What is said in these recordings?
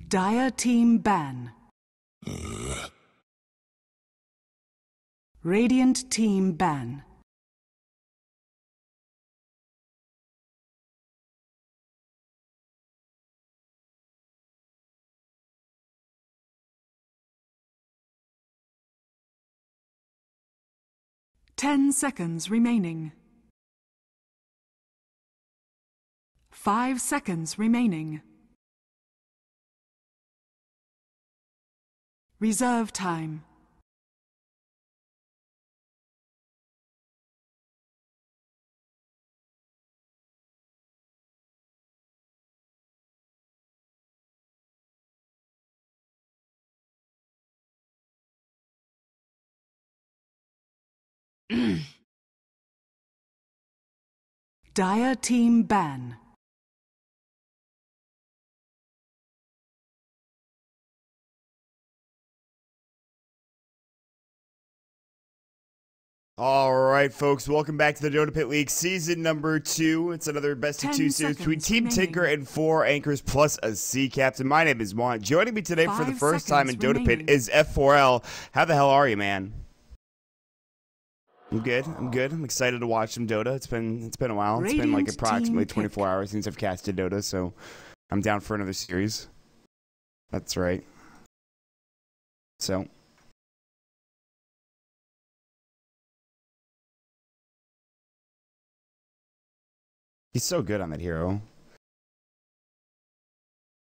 Dire team ban. Radiant team ban. Ten seconds remaining. 5 seconds remaining. Reserve time. Dire team ban. All right, folks, welcome back to the Dota Pit League season number 2. It's another best of 2 series between Team Tinker and 4 anchors plus a C captain. My name is Juan. Joining me today for the first time in Dota Pit is F4L. How the hell are you, man? I'm good. I'm excited to watch some Dota. It's been a while. It's been like approximately 24 hours since I've casted Dota, so I'm down for another series. That's right. So he's so good on that hero.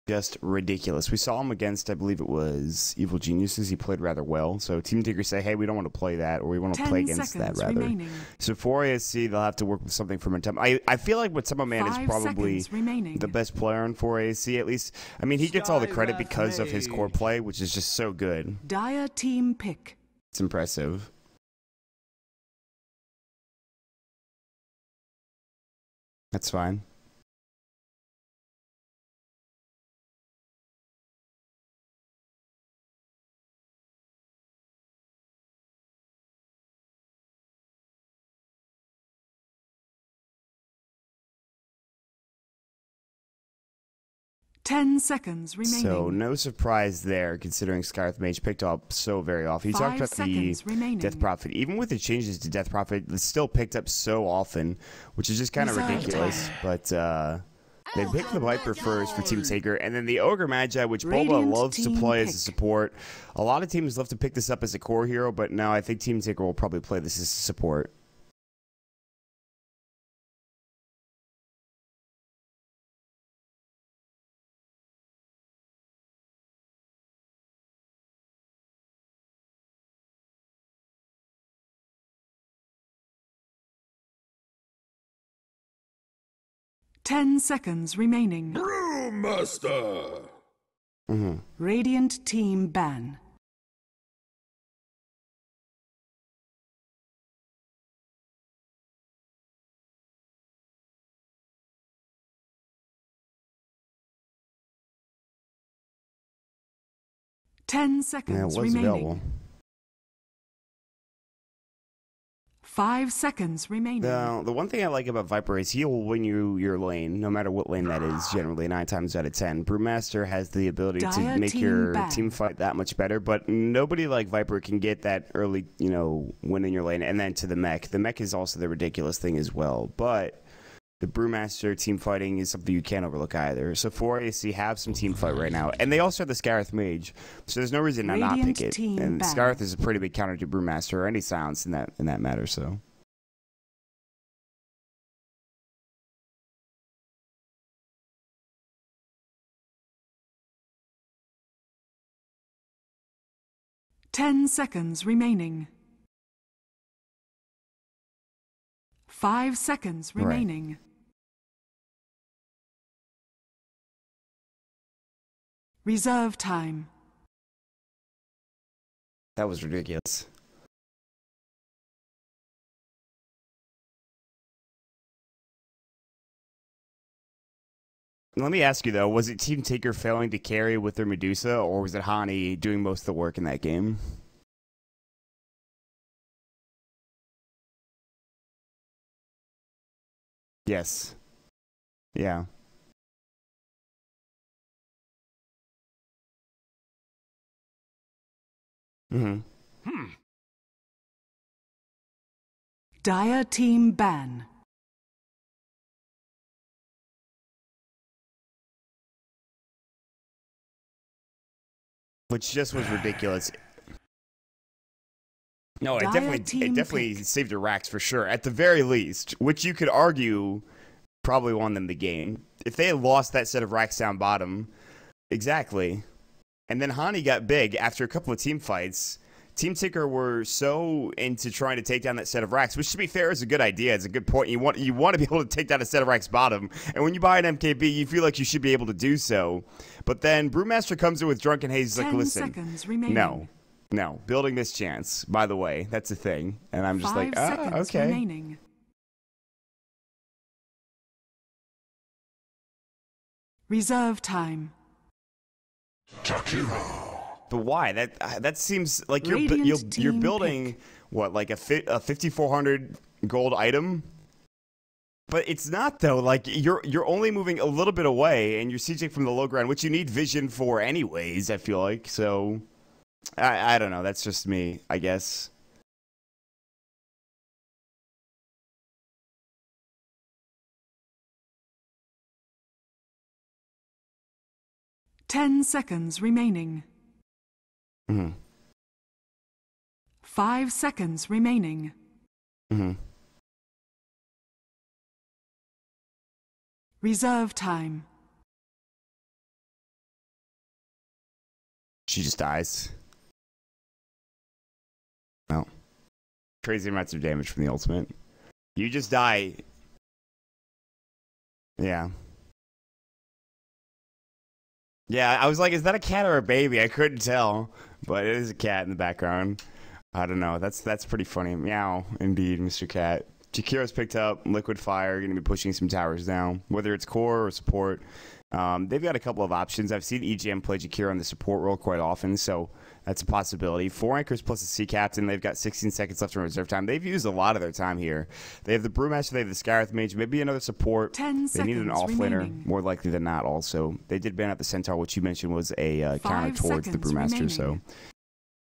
Just ridiculous. We saw him against, I believe it was Evil Geniuses. He played rather well. So Team Tinker say, hey, we don't want to play that, or we want to play against that, rather. Remaining. So for ASC, they'll have to work with something from a temp. I feel like Whatsumma Man is probably the best player on 4ASC, at least. I mean, he gets all the credit because of his core play, which is just so good. Dire team pick. It's impressive. That's fine. Ten seconds remaining. So no surprise there, considering Scarth Mage picked up so very often. He talked about the Death Prophet. Even with the changes to Death Prophet, it's still picked up so often, which is just kind of ridiculous. But they picked the Viper first for Team Tinker, and then the Ogre Magi, which Boba loves to play as a support. A lot of teams love to pick this up as a core hero, but now I think Team Tinker will probably play this as a support. Ten seconds remaining. Brewmaster! Radiant team ban. Ten seconds remaining. Available. 5 seconds remaining. Now, the one thing I like about Viper is he will win you your lane, no matter what lane that is, generally, 9 times out of 10. Brewmaster has the ability to make your team fight that much better, but nobody like Viper can get that early, you know, win in your lane, and then to the mech. The mech is also the ridiculous thing as well, but the Brewmaster team fighting is something you can't overlook either. So 4AC have some team fight right now, and they also have the Scarth Mage, so there's no reason to not pick it. And Scarth is a pretty big counter to Brewmaster or any silence in that matter. So. Ten seconds remaining. 5 seconds remaining. Right. Reserve time. That was ridiculous. Let me ask you, though, was it Team Tinker failing to carry with their Medusa, or was it Hani doing most of the work in that game? Yes. Yeah. Dire team ban. Which just was ridiculous. No, it Dire definitely pick. saved their racks for sure. At the very least, which you could argue probably won them the game. If they had lost that set of racks down bottom, exactly. And then Hani got big after a couple of team fights. Team Tinker were so into trying to take down that set of racks, which to be fair is a good idea. It's a good point. You want to be able to take down a set of racks bottom, and when you buy an MKB, you feel like you should be able to do so. But then Brewmaster comes in with Drunken Haze, like, 10 listen, seconds remaining. no, building this chance. By the way, that's a thing, and I'm just 5 like, seconds okay. remaining. Reserve time. But why? That seems like you're Team building pick. what, like a 5,400 gold item. But it's not, though. Like, you're only moving a little bit away, and you're sieging from the low ground, which you need vision for anyways, I feel like. So, I don't know. That's just me, I guess. Ten seconds remaining. 5 seconds remaining. Reserve time. She just dies. Well, crazy amounts of damage from the ultimate. You just die. Yeah. Yeah, I was like, is that a cat or a baby? I couldn't tell, but it is a cat in the background. I don't know. That's pretty funny. Meow, indeed, Mr. Cat. Jakiro's picked up Liquid Fire, going to be pushing some towers down, whether it's core or support. They've got a couple of options. I've seen EGM play Jakiro on the support role quite often, so that's a possibility. 4 anchors plus a sea captain. They've got 16 seconds left in reserve time. They've used a lot of their time here. They have the Brewmaster, they have the Scarith Mage, maybe another support. 10 They need an seconds offlaner, remaining. more likely than not, also. They did ban out the Centaur, which you mentioned was a counter 5 towards the seconds Brewmaster, remaining.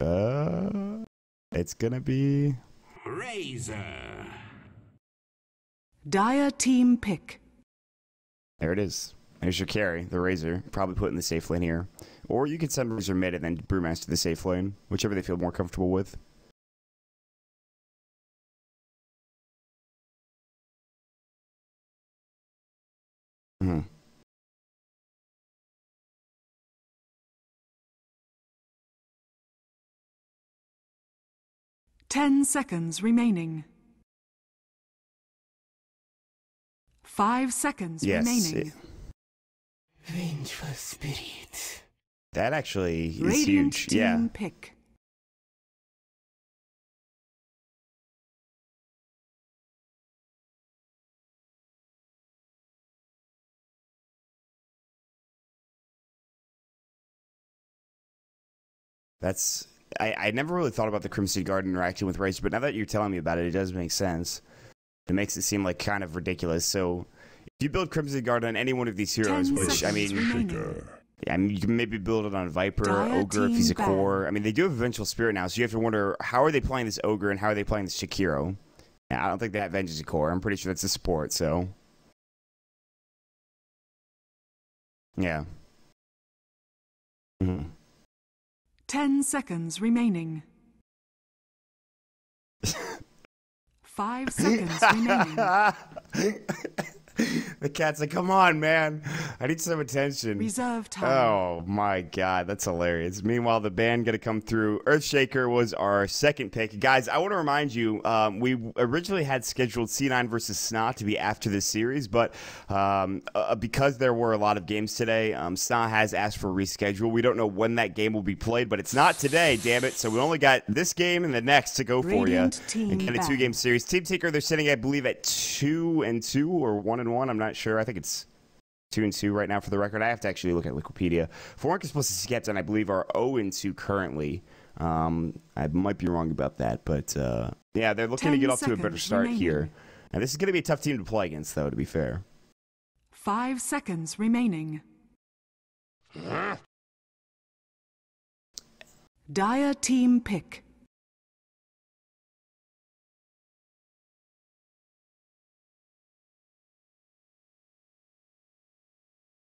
so it's going to be Razor. Dire team pick. there it is. There's your carry, the Razor. Probably put in the safe lane here. Or you could send Razor mid and then Brewmaster the safe lane, whichever they feel more comfortable with. Mm-hmm. Ten seconds remaining. 5 seconds Yes. remaining. Vengeful spirit. That actually is Radiant huge. team Yeah. pick. I never really thought about the Crimson Guard interacting with Razor, but now that you're telling me about it, it does make sense. It makes it seem like kind of ridiculous. So if you build Crimson Guard on any one of these heroes, 10 which I seconds mean, remaining. yeah, I mean, you can maybe build it on Viper, Dire Ogre if he's a team core. ban. I mean, they do have Vengeful Spirit now, so you have to wonder, how are they playing this Ogre and how are they playing this Shakiro? Yeah, I don't think they have Vengeance core. I'm pretty sure that's a support, so. Yeah. 10 seconds remaining. 5 seconds remaining. The cat's like, come on, man. I need some attention. Reserve time. Oh, my God. That's hilarious. Meanwhile, the band going to come through. Earthshaker was our second pick. Guys, I want to remind you, we originally had scheduled C9 versus Snot to be after this series, but because there were a lot of games today, Snot has asked for a reschedule. We don't know when that game will be played, but it's not today, damn it. So we only got this game and the next to go for you. Radiant team And get a back. 2-game series. Team Tinker, they're sitting, I believe, at 2-2 or 1-1. I'm not sure. I think it's 2-2 right now for the record. I have to actually look at Wikipedia. Fornicus plus the Skepton, I believe, are 0-2 currently. I might be wrong about that, but yeah, they're looking to 10 get off to a better seconds start remaining. here. And this is going to be a tough team to play against, though, to be fair. 5 seconds remaining. Dire team pick.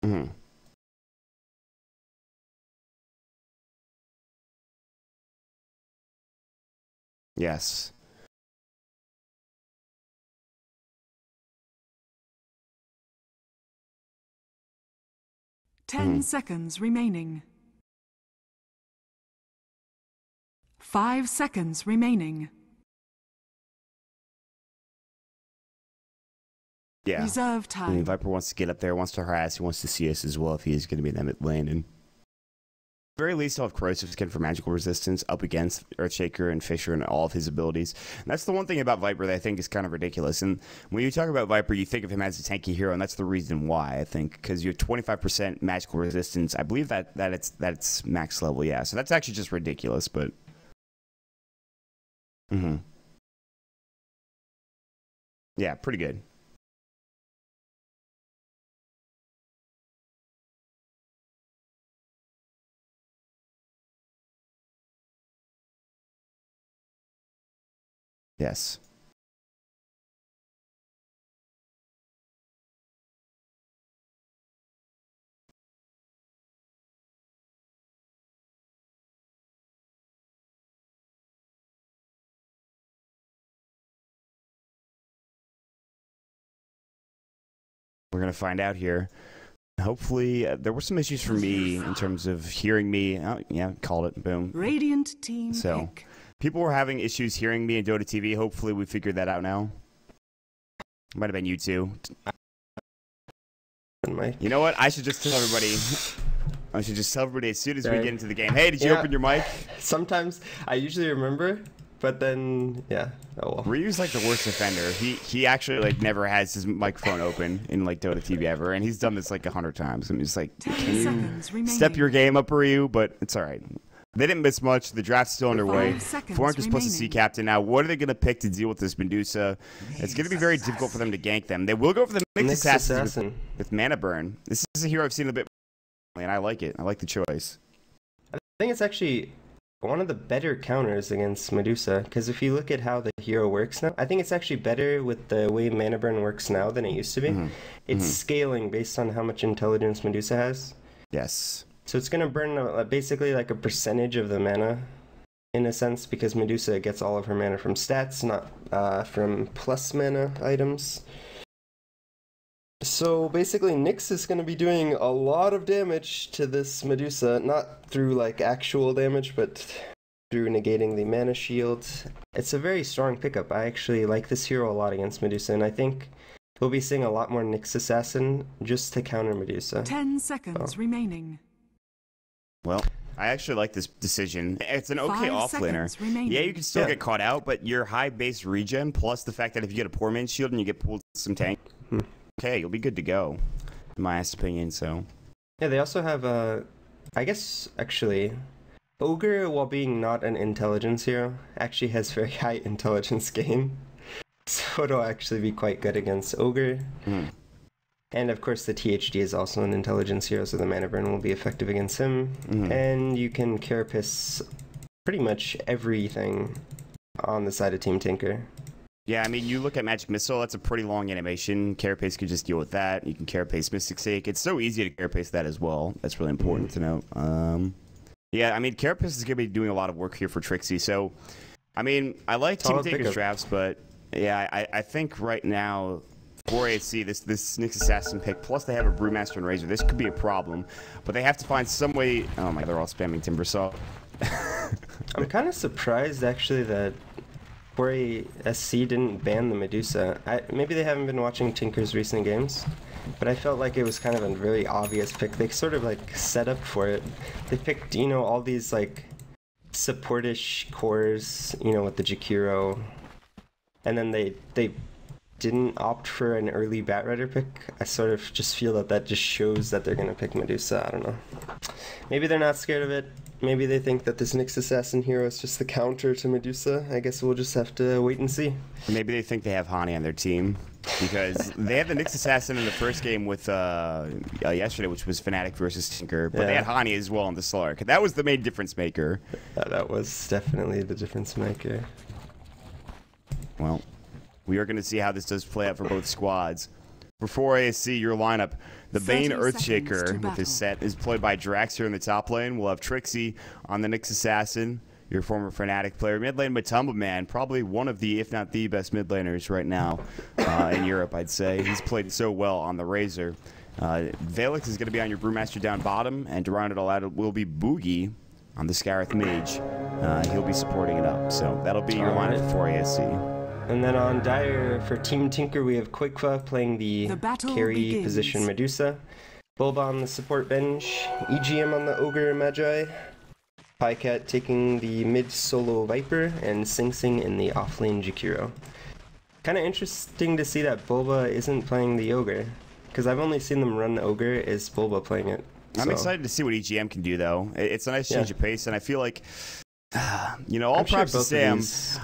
Mm-hmm. Yes. Ten seconds remaining. 5 seconds remaining. Yeah. Reserve I mean, time. Viper wants to get up there, wants to harass, he wants to see us as well if he is going to be in that mid lane. And at the very least, he'll have corrosive skin for magical resistance up against Earthshaker and Fisher and all of his abilities. And that's the one thing about Viper that I think is kind of ridiculous. And when you talk about Viper, you think of him as a tanky hero, and that's the reason why, I think, because you have 25% magical resistance. I believe that it's max level, yeah. So that's actually just ridiculous, but... Mm-hmm. Yeah, pretty good. Yes. We're going to find out here. Hopefully, there were some issues for me in terms of hearing me. Oh, yeah, called it. Boom. Radiant team So, pick. people were having issues hearing me in Dota TV. Hopefully, we figured that out now. Might have been you too. You know what? I should just tell everybody. I should just tell everybody as soon as we get into the game. Hey, did you open your mic? Sometimes I usually remember, but then yeah. Oh well. Ryu's like the worst offender. He actually like never has his microphone open in like Dota TV ever, and he's done this like 100 times. I'm just like, 10 can seconds you remaining. step your game up, Ryu? But it's all right. They didn't miss much. The draft's still underway. 5 seconds Forank is supposed to see remaining. captain now. What are they going to pick to deal with this Medusa? It's going to be very difficult for them to gank them. They will go for the mixed assassin with mana burn. This is a hero I've seen a bit, and I like it. I like the choice. I think it's actually one of the better counters against Medusa, because if you look at how the hero works now, I think it's actually better with the way mana burn works now than it used to be. It's scaling based on how much intelligence Medusa has. Yes. So it's going to burn basically like a percentage of the mana, in a sense, because Medusa gets all of her mana from stats, not from plus mana items. So basically Nyx is going to be doing a lot of damage to this Medusa, not through like actual damage, but through negating the mana shield. It's a very strong pickup. I actually like this hero a lot against Medusa, and I think we'll be seeing a lot more Nyx Assassin just to counter Medusa. 10 seconds remaining. Well, I actually like this decision. It's an okay 5 offlaner. seconds remaining. Yeah, you can still get caught out, but your high base regen, plus the fact that if you get a poor man shield and you get pulled some tank, okay, you'll be good to go, in my honest opinion, so. Yeah, they also have, I guess, actually, Ogre, while being not an intelligence hero, actually has very high intelligence game. So it'll actually be quite good against Ogre. And of course the THD is also an intelligence hero, so the mana burn will be effective against him. And you can carapace pretty much everything on the side of Team Tinker. Yeah, I mean, you look at Magic Missile, that's a pretty long animation. Carapace could just deal with that. You can Carapace Mystic Sake. It's so easy to Carapace that as well. That's really important to note. Yeah, I mean, Carapace is going to be doing a lot of work here for Trixie. So, I mean, I like Team Tinker's drafts, but yeah, I think right now, for AC, this Nyx Assassin pick, plus they have a Brewmaster and Razor, this could be a problem. But they have to find some way... Oh my, they're all spamming Timbersaw. I'm kind of surprised, actually, that 4ASC didn't ban the Medusa. Maybe they haven't been watching Tinker's recent games, but I felt like it was kind of a very obvious pick. They sort of like set up for it. They picked, you know, all these like supportish cores, you know, with the Jakiro, and then they didn't opt for an early Batrider pick. I sort of just feel that just shows that they're going to pick Medusa. I don't know. Maybe they're not scared of it. maybe they think that this Nyx Assassin hero is just the counter to Medusa. I guess we'll just have to wait and see. Maybe they think they have Hani on their team because they had the Nyx Assassin in the first game with yesterday, which was Fnatic versus Tinker, but they had Hani as well in the Slark. That was the main difference maker. That was definitely the difference maker. Well, we are going to see how this does play out for both squads. For 4ASC, your lineup, the Bane Earthshaker with his set is played by Drax here in the top lane. We'll have Trixie on the Nyx Assassin, your former Fnatic player. Mid lane, Matumba Man, probably one of the, if not the best mid laners right now in Europe, I'd say. He's played so well on the Razor. Valix is going to be on your Brewmaster down bottom, and to round it all out, it will be Boogie on the Scarith Mage. He'll be supporting it up. So that'll be your lineup for 4ASC. And then on Dire, for Team Tinker, we have Quikva playing the carry position Medusa, Bulba on the support bench, EGM on the Ogre Magi, Pycat taking the mid solo Viper, and Sing Sing in the offlane Jakiro. Kind of interesting to see that Bulba isn't playing the Ogre, because I've only seen them run Ogre. Is Bulba playing it? I'm excited to see what EGM can do, though. It's a nice change of pace, and I feel like, you know, all props to Sam.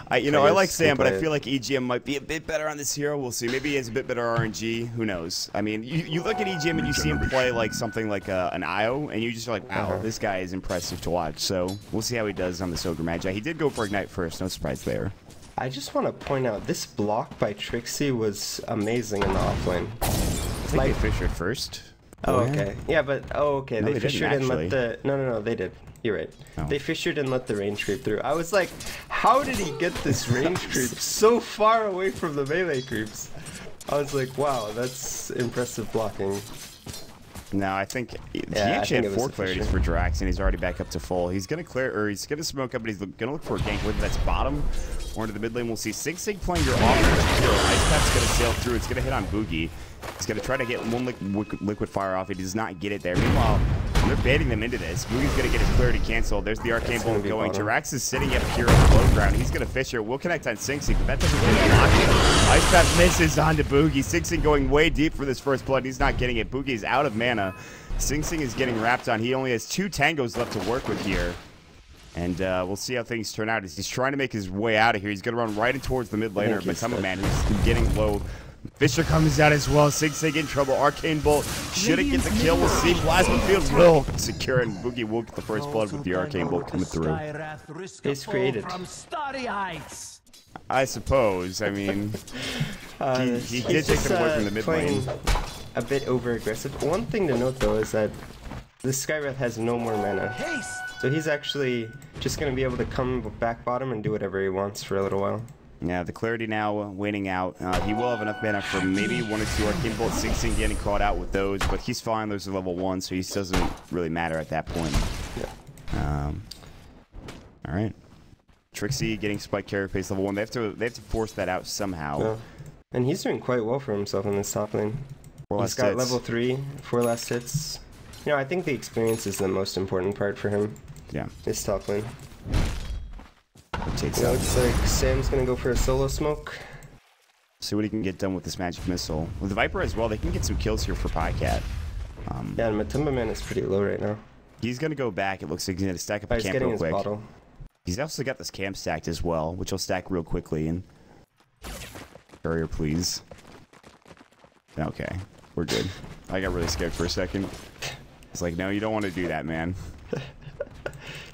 I like Sam, but I feel like EGM might be a bit better on this hero. We'll see. Maybe he has a bit better RNG. Who knows? I mean, you look at EGM and you see him play like something like an IO, and you just are like, wow, this guy is impressive to watch. So we'll see how he does on the Ogre Magi. He did go for Ignite first. No surprise there. I just want to point out, this block by Trixie was amazing in the offlane. I think they fished first. Oh, okay. Yeah, but, okay. No, they fissured and let the... No, they did. You're right. Oh. They fissured and let the range creep through. I was like, how did he get this range creep so far away from the melee creeps? I was like, wow, that's impressive blocking. No, I think he actually had 4 clarities for Drax, and he's already back up to full. He's gonna clear, or he's gonna smoke up, but he's gonna look for a gank, whether that's bottom or into the mid lane. We'll see Sig Sig playing your offense. Ice Path's gonna sail through. It's gonna hit on Boogie. He's gonna try to get one liquid fire off. He does not get it there. Meanwhile, they're baiting them into this. Boogie's gonna get his clarity canceled. There's the arcane bolt going. Drax is sitting up here on the low ground. He's gonna fish here. We'll connect on Sing Sing, but that doesn't get blocked. Ice Path misses onto Boogie. Sing Sing going way deep for this first blood. He's not getting it. Boogie's out of mana. Sing Sing is getting wrapped on. He only has 2 tangos left to work with here. And we'll see how things turn out. He's trying to make his way out of here. He's going to run right in towards the mid laner. Matumba Man, who's getting low. Fisher comes out as well. Sing Sing in trouble. Arcane Bolt shouldn't get the kill. We'll see. Plasma Field will secure, and Boogie will get the first blood with the Arcane Bolt coming through. It's created. I suppose. I mean, he did take them away from the mid lane. A bit over aggressive. One thing to note though is that the Skywrath has no more mana. So he's actually just going to be able to come back bottom and do whatever he wants for a little while. Yeah, the clarity now waning out. He will have enough mana for maybe 1 or 2 Arcane Bolts. Sing Sing getting caught out with those, but he's fine. Those are level 1, so he doesn't really matter at that point. Yeah. All right. Trixie getting spike carry pace level 1. They have to force that out somehow. Yeah. And he's doing quite well for himself in this top lane. He's got level 3, 4 last hits. You know, I think the experience is the most important part for him. Yeah. This top lane. It looks like Sam's gonna go for a solo smoke. See what he can get done with this magic missile. With the Viper as well, they can get some kills here for Pycat. Yeah, and Matumba Man is pretty low right now. He's gonna go back. It looks like he's gonna stack up a camp real quick. Bottle. He's also got this camp stacked as well, which he'll stack real quickly. And courier, please. Okay, we're good. I got really scared for a second. It's like, no, you don't want to do that, man.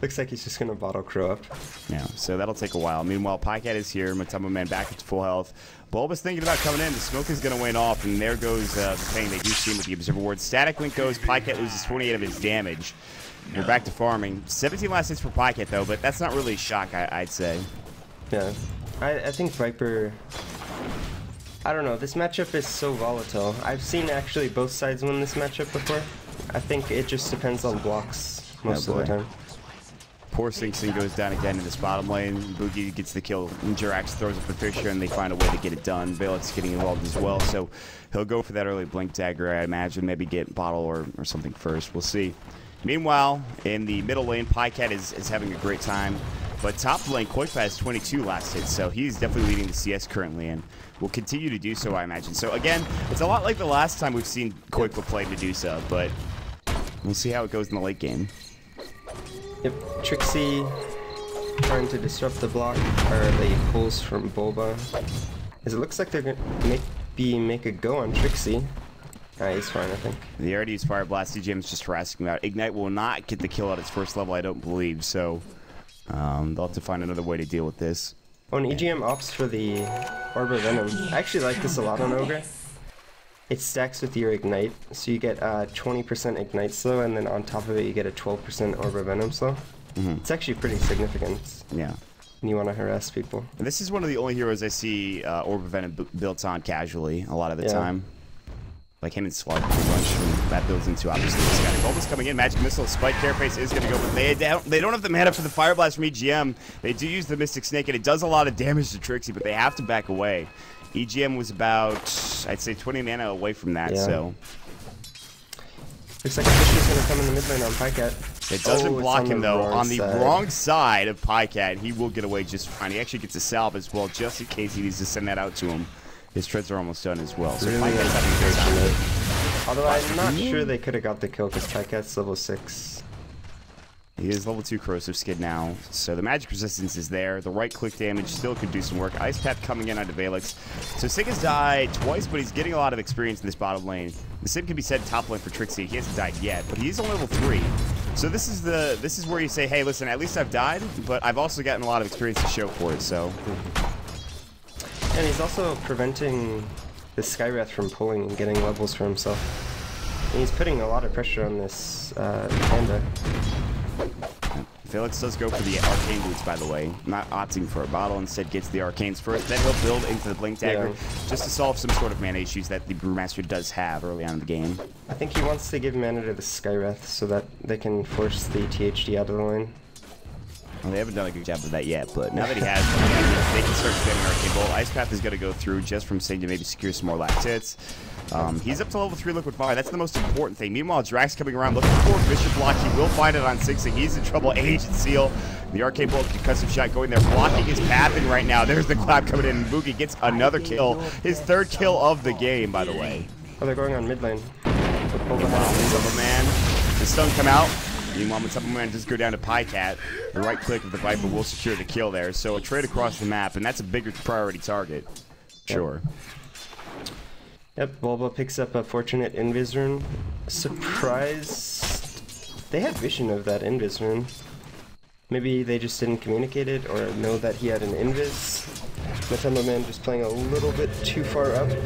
Looks like he's just gonna bottle crow up. Yeah, so that'll take a while. Meanwhile, Pycat is here. Matumba Man back at full health. Bulba's thinking about coming in. The smoke is gonna wane off, and there goes the pain. They do see him with the Observer Ward. Static Link goes. Pycat loses 28 of his damage. We're back to farming. 17 last hits for Pycat, though, but that's not really a shock, I'd say. Yeah, I think Viper... I don't know, this matchup is so volatile. I've seen actually both sides win this matchup before. I think it just depends on blocks most of the time. Poor Sing Sing goes down again in this bottom lane. Boogie gets the kill. Jirax throws up the Fisher, and they find a way to get it done. Valek's getting involved as well, so he'll go for that early Blink Dagger, I imagine. Maybe get Bottle or something first. We'll see. Meanwhile, in the middle lane, Pycat is having a great time. But top lane, Quikva has 22 last hits, so he's definitely leading the CS currently, and will continue to do so, I imagine. So again, it's a lot like the last time we've seen Quikva play Medusa, but we'll see how it goes in the late game. Yep, Trixie trying to disrupt the block, or the pulls from Bulba. As it looks like they're going to make a go on Trixie. He's fine, I think. They already used Fire Blast. EGM's just harassing him out. Ignite will not get the kill at its first level, I don't believe, so they'll have to find another way to deal with this. Oh, and EGM opts for the Orb of Venom. I actually like this a lot on Ogre. It stacks with your Ignite, so you get 20% Ignite slow, and then on top of it you get a 12% Orb of Venom slow. It's actually pretty significant. Yeah. And you want to harass people. And this is one of the only heroes I see Orb of Venom built on casually a lot of the time. Like him and Slug pretty much, and that builds into obviously this guy. Bulba's coming in, Magic Missile, Spike Carapace is going to go, but they don't have the mana for the Fire Blast from EGM. They do use the Mystic Snake, and it does a lot of damage to Trixie, but they have to back away. EGM was about, I'd say, 20 mana away from that, so... Looks like Fisher's going to come in the mid lane on Pycat. It doesn't block him, though. On the wrong side of Pycat, he will get away just fine. He actually gets a salve as well, just in case he needs to send that out to him. His treads are almost done as well. So really Pycat's having a great time. Although I'm not sure they could have got the kill because Pycat's level 6. He is level 2 corrosive skid now, so the magic resistance is there. The right click damage still could do some work. Ice Path coming in onto Valix. So Sig has died twice, but he's getting a lot of experience in this bottom lane. The same can be said top lane for Trixie. He hasn't died yet, but he's only level 3. So this is where you say, hey, listen, at least I've died, but I've also gotten a lot of experience to show for it. So. And he's also preventing the Skywrath from pulling and getting levels for himself. And he's putting a lot of pressure on this Panda. Felix does go for the Arcane Boots, by the way. Not opting for a bottle, instead gets the Arcanes first. Then he'll build into the Blink Dagger just to solve some sort of mana issues that the Brewmaster does have early on in the game. I think he wants to give mana to the Skywrath so that they can force the THD out of the lane. Well, they haven't done a good job of that yet, but now that he has, they can start spamming Arcane Bolt. Ice Path is going to go through just from saying to maybe secure some more last hits. He's up to level 3 Liquid Fire. That's the most important thing. Meanwhile, Drax coming around looking for a Bishop block. He will find it on 6. He's in trouble. Agent Seal. The Arcane Bolt concussive shot going there, blocking his pathing right now. There's the clap coming in, and Boogie gets another kill. His 3rd kill of the game, by the way. Oh, they're going on mid lane. Man, the stun come out. Meanwhile, Man just go down to Pycat. The right click of the Viper will secure the kill there. So a trade across the map, and that's a bigger priority target. Sure. Yep, Bulba picks up a Fortunate Invis rune. Surprised they had vision of that Invis rune. Maybe they just didn't communicate it or know that he had an Invis. Matemba Man just playing a little bit too far up. And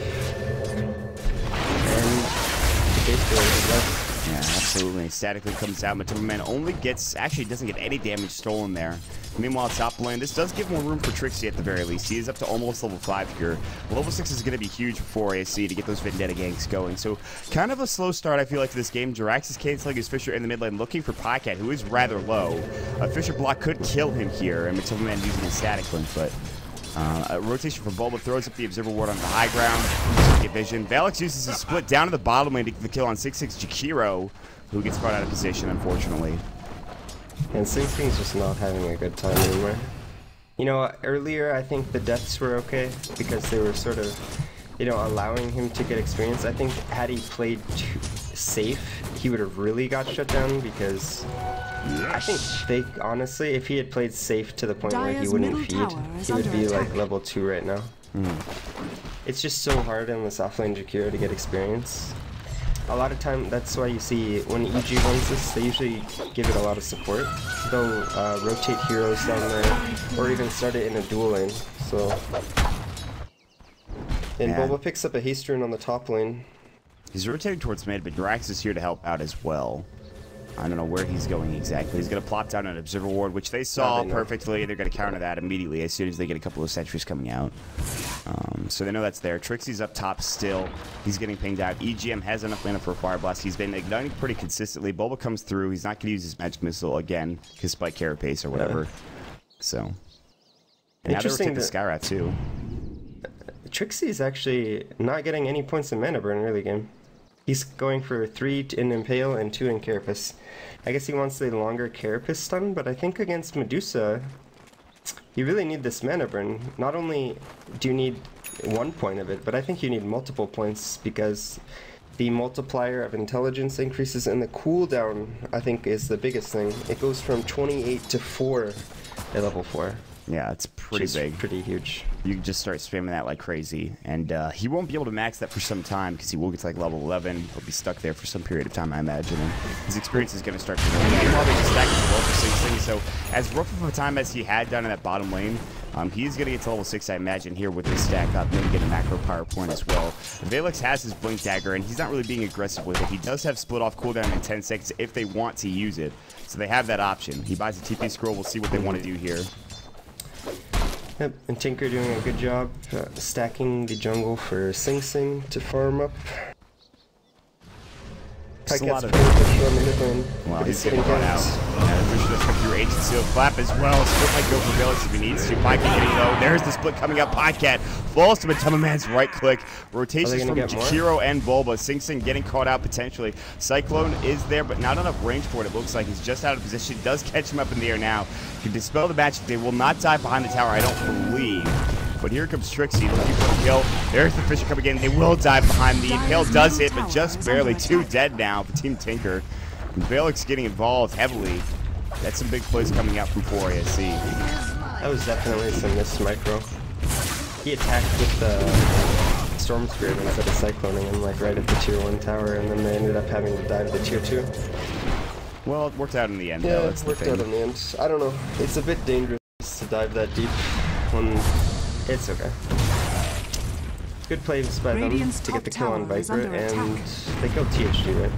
the base builder is left. Yeah, absolutely. Statically comes out. Matemba Man only gets, actually doesn't get any damage stolen there. Meanwhile, top lane, this does give more room for Trixie at the very least. He is up to almost level 5 here. Level 6 is going to be huge for ASC to get those Vendetta ganks going. So, kind of a slow start, I feel like, to this game. Jirax is canceling his Fisher in the mid lane, looking for Pycat, who is rather low. A Fisher block could kill him here, and Matemba Man using his static link, but a rotation from Bulba throws up the Observer Ward on the high ground. Get vision. Valix uses his split down to the bottom lane to get the kill on 6-6 Jakiro, who gets brought out of position, unfortunately. And Sing Sing's just not having a good time anymore. You know, earlier I think the deaths were okay because they were sort of, you know, allowing him to get experience. I think had he played too safe, he would have really got shut down because I think they, honestly, if he had played safe to the point where he wouldn't feed, he would be like level 2 right now. It's just so hard in this offlane Jakiro to get experience. A lot of time, that's why you see when EG runs this, they usually give it a lot of support. They'll rotate heroes down there, or even start it in a dual lane. So, and Bulba picks up a haste rune on the top lane. He's rotating towards mid, but Drax is here to help out as well. I don't know where he's going exactly. He's going to plop down an Observer Ward, which they saw perfectly. They're going to counter that immediately as soon as they get a couple of sentries coming out. So they know that's there. Trixie's up top still. He's getting pinged out. EGM has enough mana for a Fire Blast. He's been igniting pretty consistently. Bulba comes through. He's not going to use his Magic Missile again, his Spike Carapace or whatever. So, and now they rotate the Skywrath too. Trixie's actually not getting any points in mana burn early game. He's going for 3 in Impale and 2 in Carapace. I guess he wants the longer Carapace stun, but I think against Medusa, you really need this mana burn. Not only do you need 1 point of it, but I think you need multiple points because the multiplier of intelligence increases, and the cooldown, I think, is the biggest thing. It goes from 28 to 4 at level 4. Yeah, it's pretty big. Pretty huge. You can just start spamming that like crazy. And he won't be able to max that for some time because he will get to like level 11. He'll be stuck there for some period of time, I imagine. And his experience is going to start to go. Meanwhile, they just stack as well for 6 things. So as rough of a time as he had done in that bottom lane, he's going to get to level 6, I imagine, here with this stack up. Maybe get a macro power point as well. Valix has his Blink Dagger, and he's not really being aggressive with it. He does have split off cooldown in 10 seconds if they want to use it. So they have that option. He buys a TP scroll. We'll see what they want to do here. Yep, and Tinker doing a good job stacking the jungle for Sing Sing to farm up. Pyket's pretty pushed on the mid lane. Well, he's getting caught out. Yeah, the push does come through Agency of Flap as well. Split might go for Valix if he needs to. Pyket getting low. There's the split coming up. Pyket falls to Man's right click. Rotations from Jakiro and Bulba. Sing Sing getting caught out potentially. Cyclone is there, but not enough range for it. It looks like he's just out of position. Does catch him up in the air now. Can dispel the magic. They will not dive behind the tower, I don't believe. But here comes Trixie looking for the kill. There's the Fisher coming in. They will dive behind. The Impale does hit, but just barely. 2 dead now for Team Tinker. And Valix getting involved heavily. That's some big plays coming out from 4ASC. That was definitely some missed micro. He attacked with the Storm Spirit instead of Cycloning him, like right at the tier 1 tower, and then they ended up having to dive the tier 2. Well, it worked out in the end, yeah, though. It worked out in the end. I don't know. It's a bit dangerous to dive that deep when... It's okay. Good plays by them to get the kill on Viper, and they killed THG, right?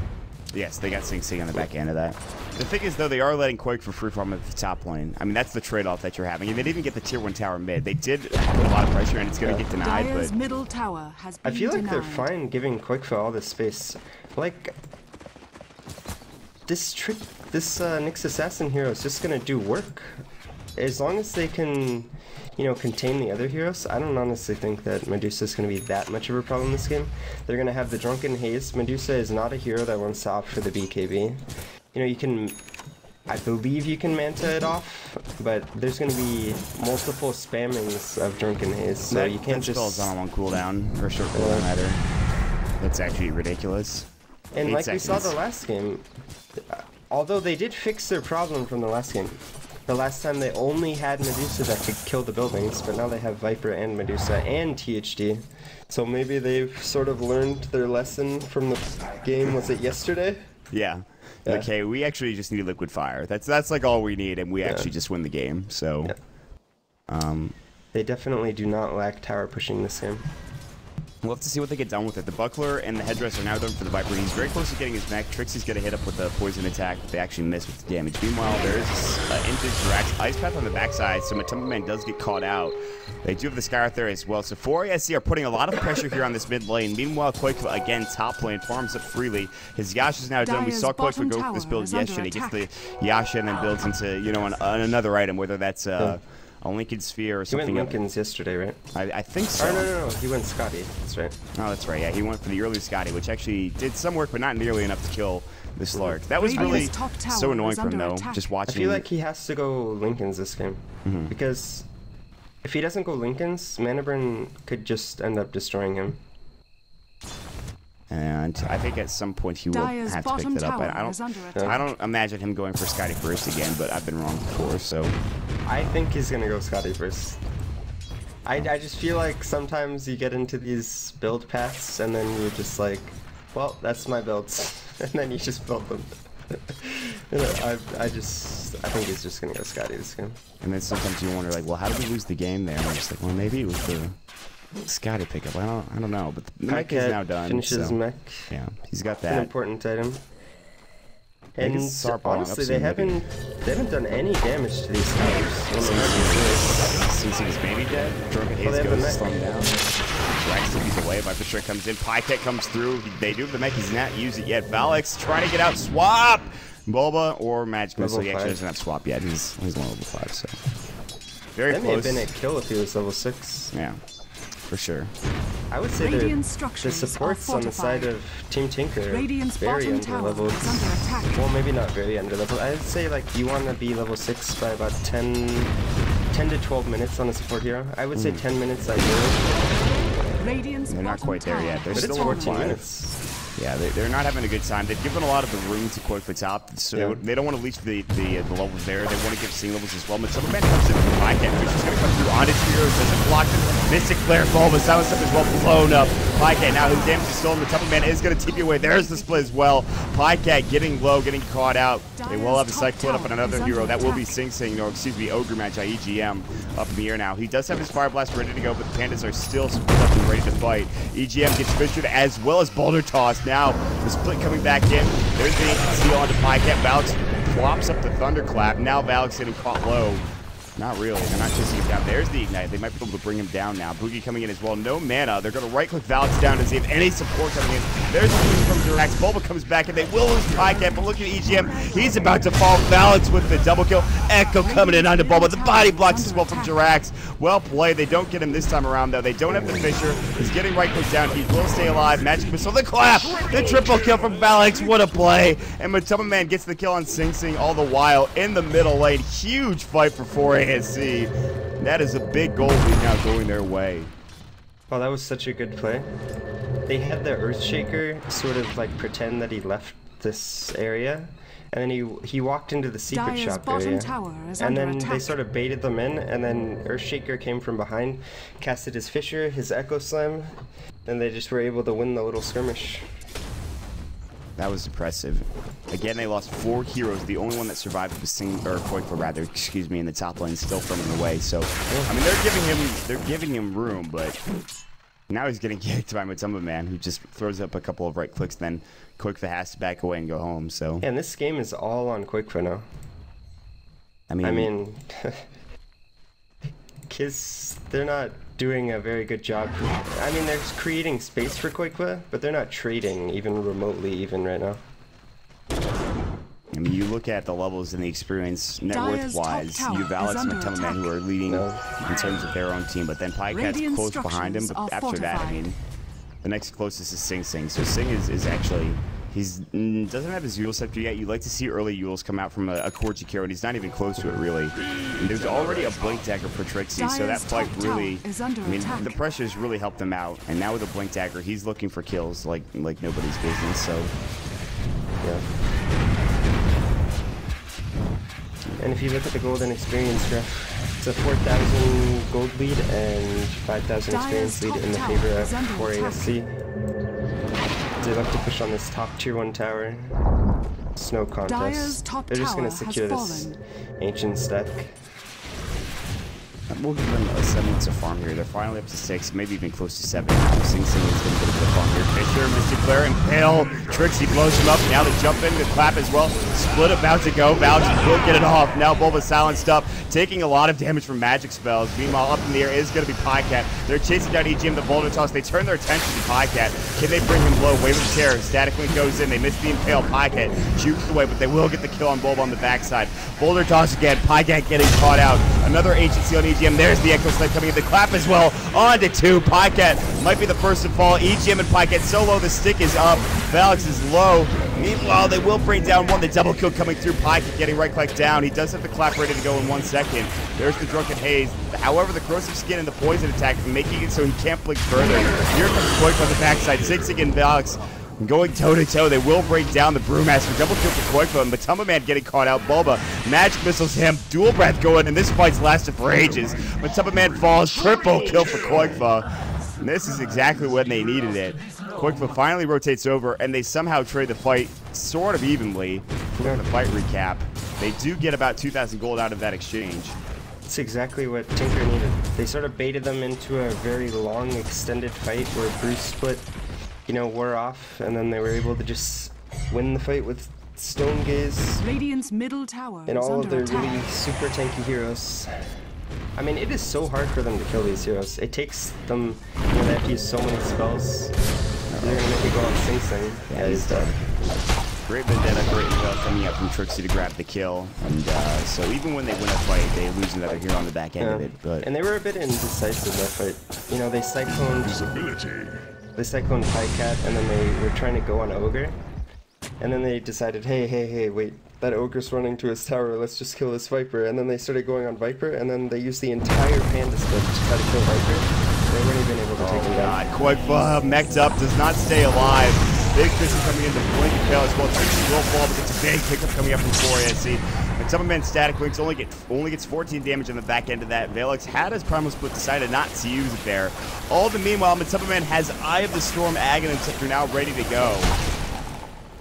Yes, they got Sing Sing on the back end of that. The thing is, though, they are letting Quake for free farm at the top lane. I mean, that's the trade-off that you're having. And they didn't get the tier 1 tower mid. They did put a lot of pressure, and it's going to get denied. Dire's But middle tower has been I feel like denied. they're fine giving Quakefell all this space. Like, this Nyx Assassin hero is just going to do work. As long as they can, you know, contain the other heroes, I don't honestly think that Medusa is going to be that much of a problem in this game. They're going to have the Drunken Haze. Medusa is not a hero that wants to opt for the BKB. You know, you can, I believe you can Manta it off, but there's going to be multiple spammings of Drunken Haze, so you can't just... That spell's on a long cooldown, or a short cooldown either. That's actually ridiculous. And like we saw the last game, although they did fix their problem from the last game, the last time they only had Medusa that could kill the buildings, but now they have Viper and Medusa and THD. So maybe they've sort of learned their lesson from the game, was it yesterday? Yeah. Okay, we actually just need Liquid Fire. That's like all we need, and we actually just win the game. So, they definitely do not lack tower pushing this game. We'll have to see what they get done with it. The Buckler and the Headdress are now done for the Viper. He's very close to getting his mech. Trixie's going to hit up with the poison attack, but they actually miss with the damage. Meanwhile, there's Infinite Drax Ice Path on the backside, so Man does get caught out. They do have the Sky Earth there as well. So 4ASC are putting a lot of pressure here on this mid lane. Meanwhile, Quake, again, top lane, farms up freely. His Yasha's now done. We saw Quake go for this build yesterday. He gets the Yasha and then builds into, you know, another item, whether that's... a Lincoln Sphere or something. He went Lincoln's yesterday, right? I think so. Oh, no. He went Scotty. That's right. Oh, that's right. Yeah, he went for the early Scotty, which actually did some work, but not nearly enough to kill this Lark. That was really so annoying for him, though, just watching. I feel like he has to go Lincoln's this game. Because if he doesn't go Lincoln's, Mana Burn could just end up destroying him. And I think at some point he will have to pick that up. I don't imagine him going for Scotty first again, but I've been wrong before, so... I think he's gonna go Scotty first. I just feel like sometimes you get into these build paths and then you're just like, well, that's my builds, and then you just build them. You know, I think he's just gonna go Scotty this game. And then sometimes you wonder, like, well, how did we lose the game there? And I'm just like, well, maybe it was the Scotty pickup. I don't know, but the mech is now done. Finishes so, mech. Yeah, he's got that. An important item. And honestly, they haven't done any damage to these towers. Sing-Sing's maybe dead. Drunken Haze goes to slow him down. Drax he's away. Viper Strike comes in. Pyket comes through. They do have the mech. He's not used it yet. Valix trying to get out. Swap! Bulba or Magic Missile. He actually doesn't have swap yet. He's only level 5, so... Very close. That may have been a kill if he was level 6. Yeah. For sure. I would say the supports on the side of Team Tinker very under-leveled. Well, maybe not very under-leveled. I'd say like you want to be level 6 by about 10 to 12 minutes on a support hero. I would say 10 minutes ideally. They're not quite there yet. They're still 14 minutes. Yeah, they're not having a good time. They've given a lot of the room to Quake for top, so they don't want to leech the levels there. They want to give Sing levels as well. But Superman comes in with the Pycat, which is going to come through on its heroes. Doesn't block them. Mystic Flare fall, but Silence up as well, blown up. Pycat now, whose damage is stolen. The Superman is going to TP away. There's the split as well. Pycat getting low, getting caught out. They will have a Cyclone up on another hero. That will be Sing Sing, or excuse me, Ogre Match EGM up in the air now. He does have his Fire Blast ready to go, but the Pandas are still split up and ready to fight. EGM gets fissured as well as Boulder Toss. Now the split coming back in. There's the seal onto Pycat. Valix plops up the Thunderclap. Now Valix getting caught low. Not really. They're not chasing him down. There's the Ignite. They might be able to bring him down now. Boogie coming in as well. No mana. They're going to right-click Valix down to see if any support coming in. There's the Boogie from Durax. Bulba comes back, and they will lose Pycat, but look at EGM. He's about to fall. Valix with the double kill. Echo coming in onto Bulba. The body blocks as well from Durax. Well played. They don't get him this time around, though. They don't have the Fisher. He's getting right-clicked down. He will stay alive. Magic Missile. The clap. The triple kill from Valix. What a play. And Matoma Man gets the kill on Sing Sing all the while in the middle lane. Huge fight for 4ASC. That is a big goal lead now going their way. Oh, that was such a good play. They had the Earthshaker sort of like pretend that he left this area, and then he walked into the secret shop area, and then they sort of baited them in, and then Earthshaker came from behind, casted his Fisher, his Echo Slam, and they just were able to win the little skirmish. That was impressive. Again, they lost 4 heroes. The only one that survived was Koikfa, rather, excuse me, in the top lane, still from him away. So, I mean, they're giving him room, but now he's getting kicked by Matoma Man, who just throws up a couple of right clicks. Then Koikfa has to back away and go home. So, yeah, and this game is all on Koikfa now. I mean, Kiss, they're not doing a very good job. I mean, they're creating space for Koikfa, but they're not trading even remotely even right now. I mean, you look at the levels and the experience net worth-wise, you have Valix and Matoma Man who are leading in terms of their own team, but then Pycat's close behind him, but after that, I mean, the next closest is Sing Sing. So Sing is actually, doesn't have his Yule Scepter yet. You like to see early Yules come out from a core Jakiro, and he's not even close to it, really. And there's already a Blink Dagger for Trixie, so that fight really, I mean, the pressure's really helped him out. And now with a Blink Dagger, he's looking for kills like nobody's business, so, yeah. And if you look at the golden experience graph, it's a 4,000 gold lead and 5,000 experience lead in the favor of 4ASC. They like to push on this top tier 1 tower. Snow contest. They're just going to secure this ancient stack. We'll give them 7 minutes of farm here. They're finally up to 6, maybe even close to 7 now. Sing Sing is going to get a bit of farm here. Fisher, Mystic Flare, and Pale. Trixie blows him up. Now they jump in, the clap as well. Split about to go. Valix will get it off. Now Bulba silenced up, taking a lot of damage from magic spells. Meanwhile, up in the air is going to be Pycat. They're chasing down EGM, the Boulder Toss. They turn their attention to Pycat. Can they bring him low? Wave of the chair. Static Link goes in. They miss the Impale. Pycat jukes away, but they will get the kill on Bulba on the backside. Boulder Toss again. Pycat getting caught out. Another Ancient Seal on EGM. There's the Echo Sled coming in. The clap as well. On to 2. Pycat might be the first to fall. EGM and Pycat so low. The stick is up. Valix is low. Meanwhile, they will bring down one. The double kill coming through. Pycat getting right click down. He does have the clap ready to go in 1 second. There's the Drunken Haze. However, the Corrosive Skin and the Poison attack making it so he can't blink further. Here comes Koikfa on the backside. Sing Sing and Valix going toe-to-toe. They will break down the Brewmaster. Double kill for Koikfa, and Matoma Man getting caught out. Bulba magic missiles him. Dual breath going, and this fight's lasted for ages. Matoma Man falls. Triple kill for Koikfa. And this is exactly when they needed it. Koikfa finally rotates over, and they somehow trade the fight sort of evenly. For the fight recap, they do get about 2,000 gold out of that exchange. It's exactly what Tinker needed. They sort of baited them into a very long, extended fight where Bruce split, you know, wore off, and then they were able to just win the fight with Stone Gaze Radiant's middle tower and all of their attack. really super tanky heroes. I mean, it is so hard for them to kill these heroes. It takes them, you know, they have to use so many spells. They're gonna make it go on Sing Sing. Yeah, he's dead. Great Vendetta, great Intel coming out from Trixie to grab the kill. And so even when they win a fight, they lose another hero on the back end of it. But and they were a bit indecisive that fight. You know, they cycloned Pycat, and then they were trying to go on Ogre. And then they decided, hey, wait, that Ogre's running to his tower, let's just kill this Viper. And then they started going on Viper, and then they used the entire Panda split to try to kill Viper. They weren't even able to take him down. Koikfa mech'd up, does not stay alive. Big Christian coming in to blink and fail as well. Trixie will fall, but it's a big pickup coming up from 4ASC. And Summerman Static Links only gets 14 damage on the back end of that. Valix had his Primal Split, decided not to use it there. All the meanwhile, Summerman has Eye of the Storm Aghanim Scepter now ready to go.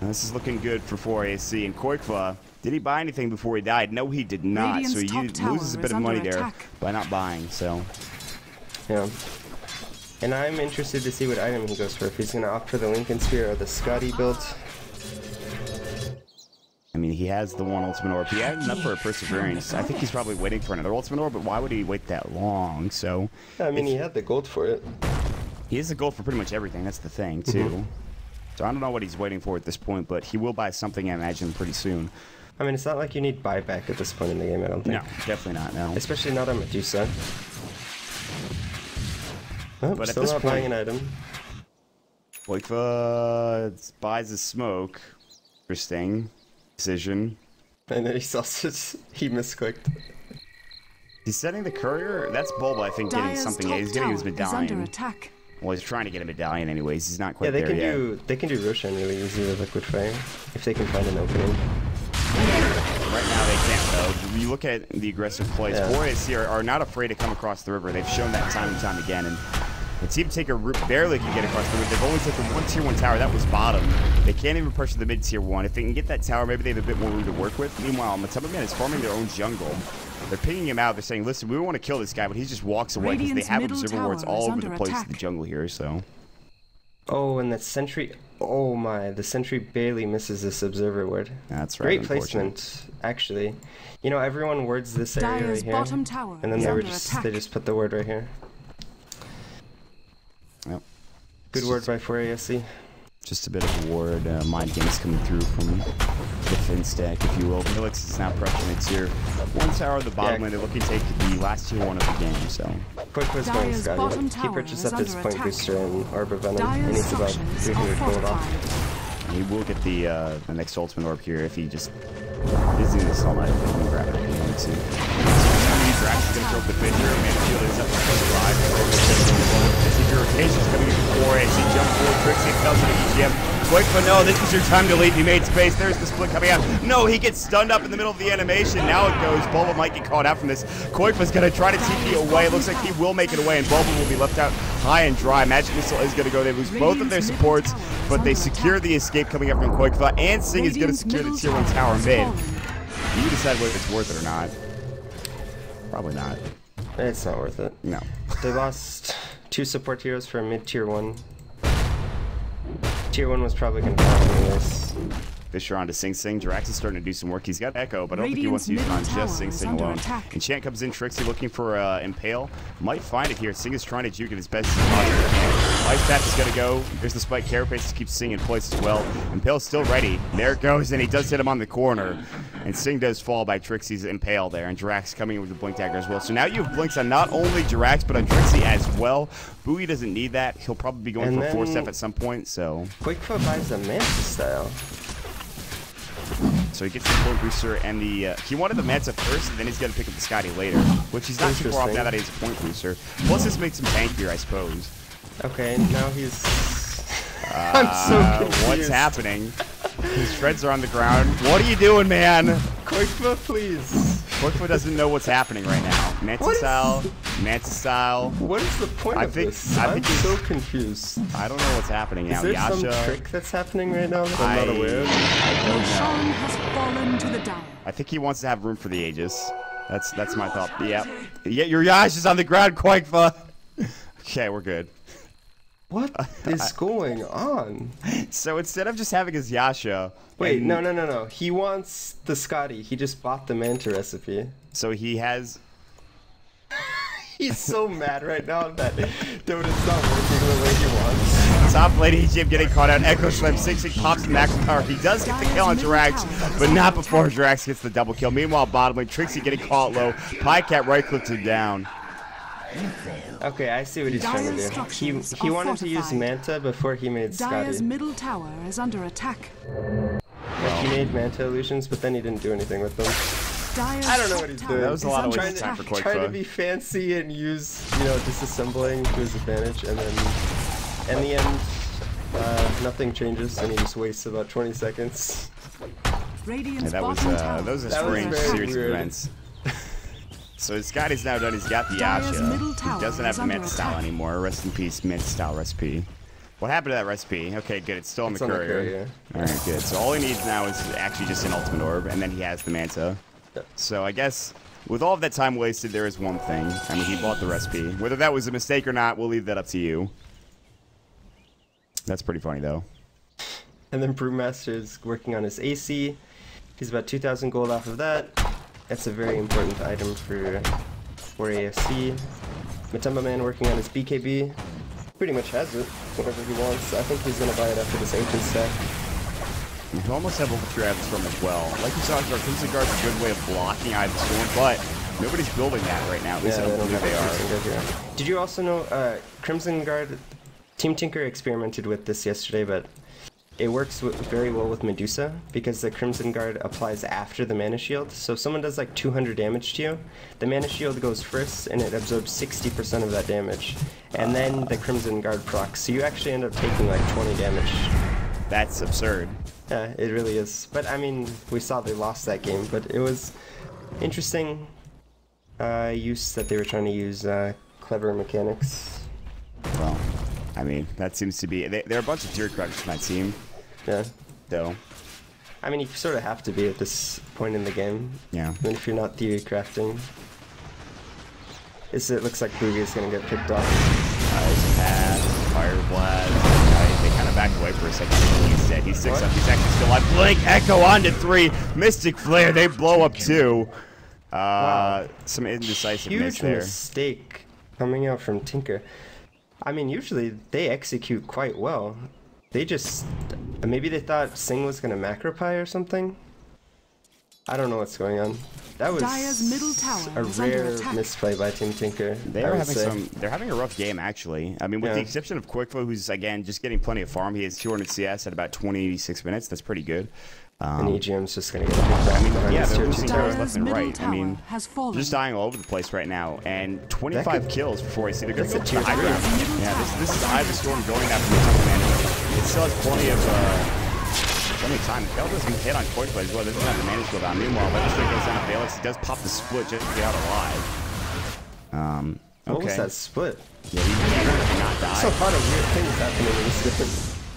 And this is looking good for 4ASC. And Koikva, did he buy anything before he died? No, he did not. Radiant's so he loses a bit of money there attack. by not buying. So, Yeah. And I'm interested to see what item he goes for. If he's going to opt for the Lincoln Spear or the Scotty build. I mean, he has the one Ultimate Orb. He had enough for a Perseverance. I think he's probably waiting for another Ultimate Orb, but why would he wait that long? So, I mean, he had the gold for it. he has the gold for pretty much everything. That's the thing, too. So I don't know what he's waiting for at this point, but he will buy something, I imagine, pretty soon. I mean, it's not like you need buyback at this point in the game, I don't think. No, definitely not, no. Especially not on Medusa. Oh, But at still this not point- buying an item. Koikva buys a smoke. Interesting decision. And then he sells it. He misclicked. He's setting the courier. That's Bulba, I think, getting Dire's something. top Yeah, he's getting his tower is under medallion. attack. Well, he's trying to get a medallion anyways. He's not quite Yeah, they there can yet. they can do Roshan really easy with Liquid Fire if they can find an opening. Right now they can't, though. You look at the aggressive plays. Yeah. 4ASC are not afraid to come across the river. They've shown that time and time again. And the team Taker barely can get across the river. They've only taken one tier 1 tower. That was bottom. They can't even pressure the mid tier 1. If they can get that tower, maybe they have a bit more room to work with. Meanwhile, Matemaman is farming their own jungle. They're pinging him out. They're saying, listen, we want to kill this guy, but he just walks away because they Radiant's have middle observer wards tower all is over the under place in attack. the jungle here, so... Oh, and the sentry. Oh my, the sentry barely misses this observer ward. That's right. Great unfortunate. placement, actually. You know, everyone wards this area Dire's right here. bottom tower And then is they under just attack. put the ward right here. Yep. Good word by 4ASC. Just a bit of a ward, mind games coming through from the Fin stack, if you will. Felix is now pressuring its tier 1 tower at the bottom lane. They're looking to take the last tier 1 of the game, so... Quick was going Dire's Scotty. bottom He tower purchased is up his under point attack. booster and Orb of Venom. He Dire's needs about structures are 300 gold off. fortified. He will get the next ultimate orb here if he just is doing this all night. He can grab it if he wants to. Drax is going to throw up the pitcher. Manfield is up to +5. Rotations coming in for 4ASC. Jump forward, Trixie tells it to EGM. Wait, but no, this is your time to leave. He made space. There's the split coming out. No, he gets stunned up in the middle of the animation. Now it goes. Bulba might get caught out from this. Koikva's going to try to TP away. It looks like he will make it away, and Bulba will be left out high and dry. Magic Missile is going to go. They lose both of their supports, but they secure the escape coming up from Koikva, and Sing is going to secure the tier 1 tower mid. You decide whether it's worth it or not. Probably not. It's not worth it. No. They lost 2 support heroes for mid tier 1. Tier 1 was probably going to fall anyways. Fisher on to Sing Sing. Drax is starting to do some work. He's got Echo, but I don't think he wants to use it on just Sing Sing alone. Enchant comes in. Trixie looking for Impale. Might find it here. Sing is trying to juke it as best as he possibly can. Ice Path is going to go. There's the spike. Carapace keeps Sing in place as well. Impale's still ready. There it goes, and he does hit him on the corner. And Sing does fall by Trixie's Impale there. And Drax coming in with the Blink Dagger as well. So now you have Blinks on not only Drax, but on Trixie as well. Bowie doesn't need that. He'll probably be going for 4-step at some point, so... Quickfoot buys the Manta style. So he gets the point booster and the... he wanted the Manta first, and then he's going to pick up the Scotty later. Which he's not too far off now that he has a point booster. Plus this makes him tankier, I suppose. Okay, now he's... I'm so confused. What's happening? His shreds are on the ground. What are you doing, man? Koikva, please. Koikva doesn't know what's happening right now. Manta style, Manta style. What is the point of this? I'm so confused. I don't know what's happening now. Is there Yasha, some trick that's happening right now that I'm not aware of? I don't know. Sean has fallen to the Dire. I think he wants to have room for the Aegis. That's my thought. Yeah. Yeah, your Yasha's on the ground, Koikva. Okay, we're good. What is going on? So instead of just having his Yasha... Wait, no. He wants the Scotty. He just bought the Manta recipe. So he has... He's so mad right now that Dota's not working the way he wants. Top lane EGM getting caught out. Echo Slam 6 pops the max power. He does get the kill on Drax, but not before Drax gets the double kill. Meanwhile, bottom lane, Trixie getting caught low. Pycat right clicked him down. Okay, I see what he's trying to do. He wanted to use Manta before he made Dire's Scotty. middle tower is under attack. Like he made Manta illusions, but then he didn't do anything with them. Dire's I don't know what top he's tower doing. That was a lot of is wasted under time for attack. Koikva. Trying to be fancy and use, you know, disassembling to his advantage, and then in the end, nothing changes, and he just wastes about 20 seconds. Radiant's that was bottom tower that was a is strange under attack. series of events. So Scotty's now done. He's got the Dire's middle Asha. He tower doesn't have is the under Manta style attack. anymore. Rest in peace, Manta style recipe. What happened to that recipe? Okay, good. It's still on It's the on the courier. courier. All right, good. So all he needs now is actually just an ultimate orb, and then he has the Manta. Yep. So I guess with all of that time wasted, there is one thing. I mean, he bought the recipe. Whether that was a mistake or not, we'll leave that up to you. That's pretty funny, though. And then Brewmaster is working on his AC. He's about 2,000 gold off of that. That's a very important item for AFC. Matumba Man working on his BKB. Pretty much has it whenever he wants. I think he's going to buy it after this ancient stack. You almost have over 3 Eye of the Storm as well. Like you saw, Crimson Guard's a good way of blocking Eye of the Storm, but nobody's building that right now. At least I don't believe they are. Did you also know Crimson Guard, Team Tinker experimented with this yesterday, but it works very well with Medusa because the Crimson Guard applies after the Mana Shield. So if someone does like 200 damage to you, the Mana Shield goes first and it absorbs 60% of that damage. And then the Crimson Guard procs. So you actually end up taking like 20 damage. That's absurd. Yeah, it really is. But I mean, we saw they lost that game, but it was interesting use that they were trying to use clever mechanics. Well, I mean, that seems to be... There are a bunch of tier crackers on my team, Yeah. though. I mean, you sort of have to be at this point in the game. Yeah. I mean, if you're not theory crafting. It looks like Boogie is going to get picked off. Ice Path, Fire Blast. They kind of backed away for a second. He's dead. He's 6 up. He's actually still alive. Blink Echo onto 3. Mystic Flare. They blow up 2. Wow. Some indecisiveness Huge there. mistake coming out from Tinker. I mean, usually they execute quite well. They just... Maybe they thought Sing was going to macro pie or something? I don't know what's going on. That was Dire's middle tower a is under rare attack. misplay by Team Tinker. They're having a rough game, actually. I mean, with the exception of Quickfoot, who's, again, just getting plenty of farm. He has 200 CS at about 26 minutes. That's pretty good. And EGM's just going to get picked off. I mean, behind yeah, his they're tier losing 2 towers tower. left and right. I mean, has fallen. just dying all over the place right now. And 25 kills before I see they're going to That's go a to the tier high three. ground. Yeah, this is Eye of the Storm going after the top man. It still has plenty of time. Bell doesn't hit on Quickfoot as well. Doesn't have the mana shield on. Meanwhile, Legislator goes down to Valix. He does pop the split just to get out alive. What was Okay. that split? Yeah, he did not die. So a lot of weird things happening in this game.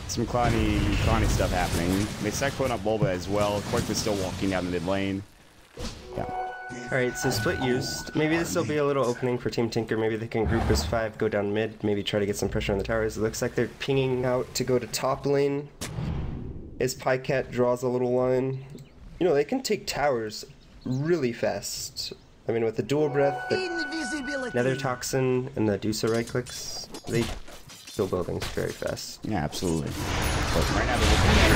Some clowny stuff happening. They start putting up Bulba as well. Quickfoot's still walking down the mid lane. Yeah. Alright, so split used. Maybe this will be a little opening for Team Tinker. Maybe they can group as 5, go down mid, maybe try to get some pressure on the towers. It looks like they're pinging out to go to top lane. As Pycat draws a little line. You know, they can take towers really fast. I mean, with the dual breath, the Nether Toxin, and the Dusa right clicks, they build buildings very fast. Yeah, absolutely. But right now they're looking at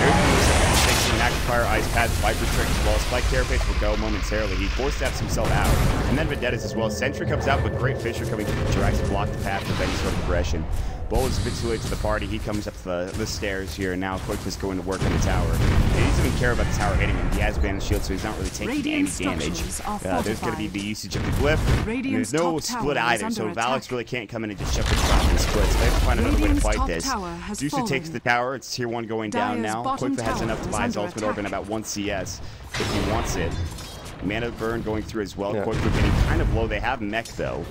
Everything takes the Magnifier, Ice Path, Viper Trick as well. Spike Carapace will go momentarily. He force steps himself out. And then Vendettas as well. Sentry comes out, but Great Fisher coming through. Tries to block the path of any sort of progression. Bull is a bit too late to the party. He comes up the stairs here. Now Quickfoot's going to work on the tower. He doesn't even care about the tower hitting him. He has Banish Shield, so he's not really taking Radiant any damage. structures are There's going to be fortified. the usage of the glyph. And Radiant's there's no top split tower is either, so under Valix attack. really can't come in and just shove the top and split. So they have to find another way to Radiant's fight top this. tower has Dusa fallen. takes the tower. It's tier 1 going down Dire's now. bottom Quickfoot has tower enough to is buy his under ultimate orb and attack. about 1 CS if he wants it. Mana burn going through as well. Yeah. Quickfoot getting kind of low. They have mech though.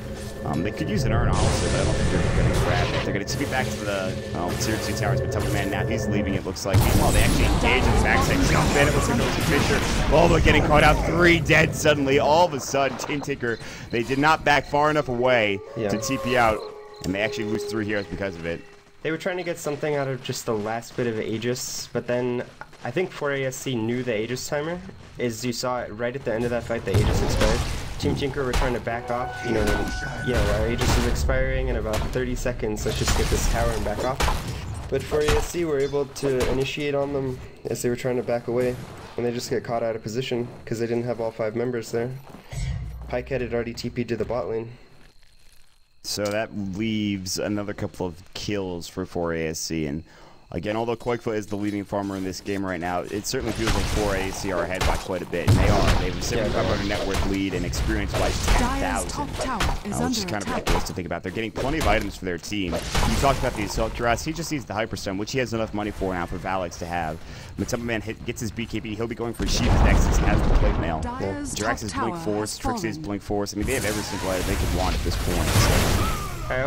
They could use an urn also, but I don't think they're going to grab it. They're going to TP back to the tier 2 towers, but Tumble Man now he's leaving. It looks like. Meanwhile, they actually engage in the backside. Jump in. It looks like it was a Fisher. Bulba getting caught out. 3 dead suddenly. All of a sudden, Team Tinker, they did not back far enough away to TP out, and they actually lose 3 heroes because of it. They were trying to get something out of just the last bit of Aegis, but then I think 4ASC knew the Aegis timer. As you saw it right at the end of that fight, the Aegis expired. Team Tinker were trying to back off. You know, our Aegis is expiring in about 30 seconds. Let's just get this tower and back off. But 4ASC were able to initiate on them as they were trying to back away, and they just get caught out of position because they didn't have all 5 members there. Pycat had already TP'd to the bot lane. So that leaves another couple of kills for 4ASC, and Again, although Koikfa is the leading farmer in this game right now, it certainly feels like 4AC are ahead by quite a bit. And they are. They have a 7,500 net worth lead and experience by 10,000. Which is kind of ridiculous to think about. They're getting plenty of items for their team. You talked about the Assault Cuirass. He just needs the Hyperstone, which he has enough money for now for Valix to have. When Summerman gets his BKB, he'll be going for Sheep next as the plate mail. Jirax is Blink Force, Trixie is Blink Force. I mean, they have every single item they could want at this point. So. I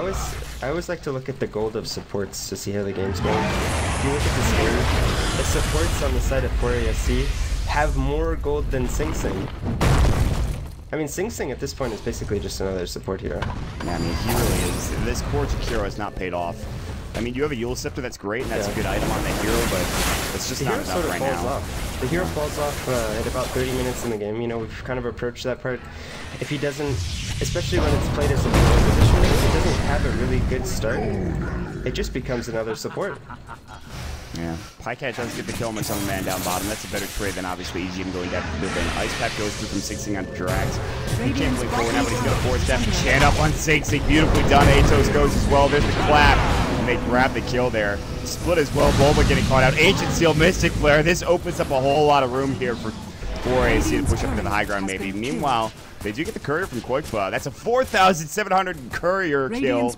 always like to look at the gold of supports to see how the game's going. If you look at this game, the supports on the side of 4ASC have more gold than Sing Sing. I mean, Sing Sing at this point is basically just another support hero. Yeah, I mean, he really is. This core Jakiro has not paid off. I mean, you have a Yule Scepter that's great, and that's a good item on that hero, but it's just not enough right now. The hero falls off at about 30 minutes in the game. You know, we've kind of approached that part. If he doesn't, especially when it's played as a low position, if he doesn't have a really good start, it just becomes another support. Yeah, Pycat does get the kill on some man down bottom. That's a better trade than obviously EGM going down to the building. Ice Pack goes through from Sing Sing on Jirax. He can't blink forward now, but he's going to force step and chant up on Sing Sing. Beautifully done. Atos goes as well. There's the clap. And they grab the kill there. Split as well. Bulba getting caught out. Ancient Seal, Mystic Flare. This opens up a whole lot of room here for 4AC to push up into the high ground maybe. Meanwhile, they do get the courier from Koikfa. That's a 4,700 courier kill.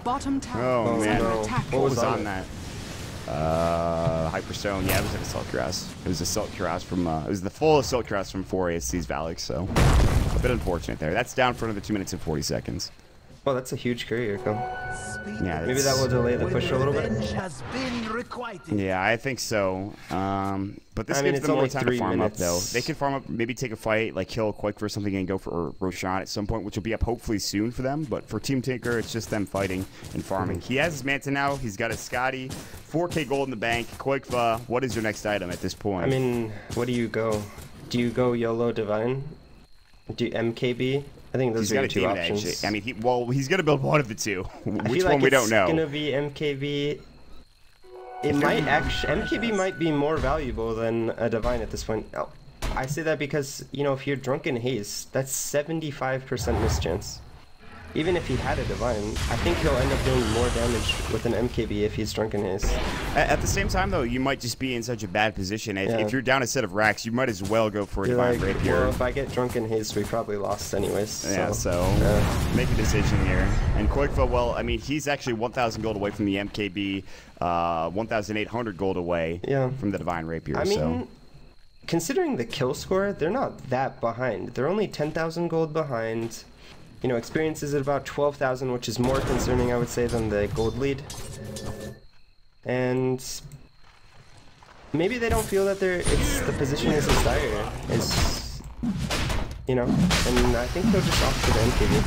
Oh man, what was on that? Hyperstone. Yeah, it was an Assault Cuirass. It was Assault Cuirass from. It was the full Assault Cuirass from 4ASC's Valix. So a bit unfortunate there. That's down for another 2 minutes and 40 seconds. Well, that's a huge courier kill. Yeah, maybe that will delay the push a little bit. Yeah, I think so. But this gives them more time to farm up, though. They could farm up, maybe take a fight, like kill a Quake for something and go for Roshan at some point, which will be up hopefully soon for them. But for Team Tinker, it's just them fighting and farming. He has his Manta now. He's got his Scotty. 4K gold in the bank. Koikfa, what is your next item at this point? I mean, what do you go? Do you go YOLO Divine? Do you MKB? I think those are your two options. Actually. I mean, he's going to build one of the two. Which one we don't know. It's going to be MKB. It might actually, MKB might be more valuable than a Divine at this point. Oh, I say that because, you know, if you're Drunken Haze, that's 75% miss chance. Even if he had a Divine, I think he'll end up doing more damage with an MKB if he's Drunken Haze. At the same time, though, you might just be in such a bad position. If you're down a set of racks, you might as well go for a Divine Rapier. Well, if I get Drunken Haze, we probably lost anyways. Yeah, so make a decision here. And Koikfa, well, I mean, he's actually 1,000 gold away from the MKB, 1,800 gold away from the Divine Rapier. I mean, considering the kill score, they're not that behind. They're only 10,000 gold behind. You know, experience is at about 12,000, which is more concerning, I would say, than the gold lead. And maybe they don't feel that the position is as dire as, you know, and I think they'll just opt for the MKB.